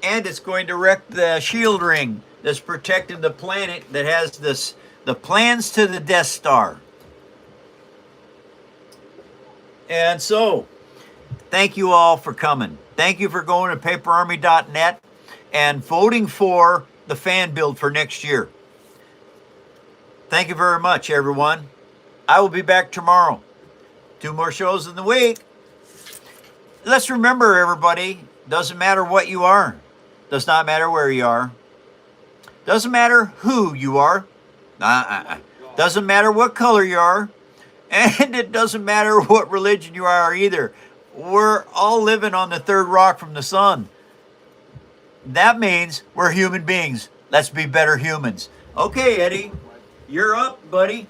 A: and it's going to wreck the shield ring that's protecting the planet that has the plans to the Death Star. And so, thank you all for coming. Thank you for going to paperarmy.net and voting for the fan build for next year. Thank you very much, everyone. I will be back tomorrow. 2 more shows in the week. Let's remember, everybody, doesn't matter what you are. Does not matter where you are. Doesn't matter who you are. Doesn't matter what color you are. And it doesn't matter what religion you are either. We're all living on the third rock from the sun. That means we're human beings. Let's be better humans. Okay, Eddie, you're up, buddy.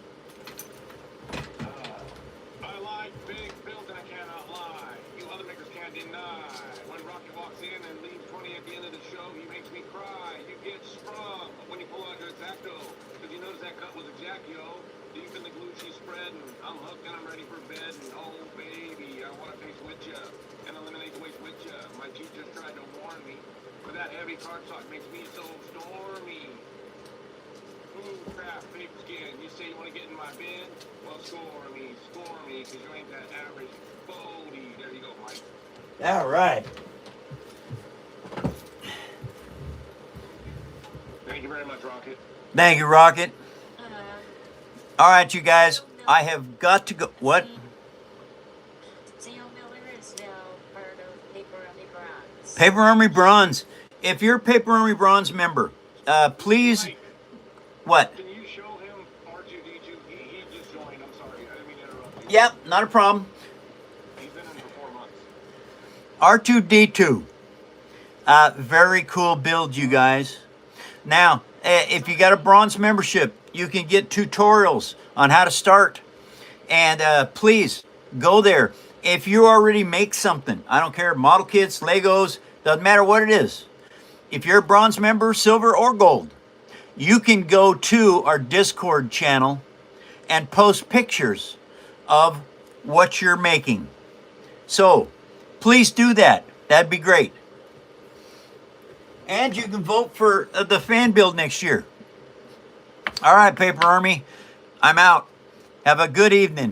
B: I like big builds and I cannot lie. You other makers can't deny. When Rocket walks in and leaves 20 at the end of the show, he makes me cry. You get sprung when you pull out your X-Acto. Cause you notice that cut was a jack, yo. Deep in the glue she spread, and I'm hooked and I'm ready for bed. And oh baby, I wanna face with ya and eliminate the waste with ya. My chief just tried to warn me, but that heavy cardstock makes me so stormy. Ooh, crap, paper skin. You say you want to get in my bin? Well, score me, because you ain't that average Bodie. There you go, Mike.
A: All right.
B: Thank you very much, Rocket.
A: Thank you, Rocket.
C: Um,
A: All right, you guys. I have got to go. What?
C: Theo Miller is now part of Paper Army Bronze.
A: Paper Army Bronze. If you're a Paper Army Bronze member, please.
B: Mike,
A: What?
B: can you show him R2D2? He just joined. I'm sorry. I didn't mean to interrupt you.
A: Yep, not a problem.
B: He's been in for 4 months.
A: R2D2. Very cool build, you guys. Now, if you got a bronze membership, you can get tutorials on how to start. And please go there. If you already make something, I don't care, model kits, Legos, doesn't matter what it is. If you're a bronze member, silver or gold, you can go to our Discord channel and post pictures of what you're making. So please do that. That'd be great. And you can vote for the fan build next year. All right, Paper Army, I'm out. Have a good evening.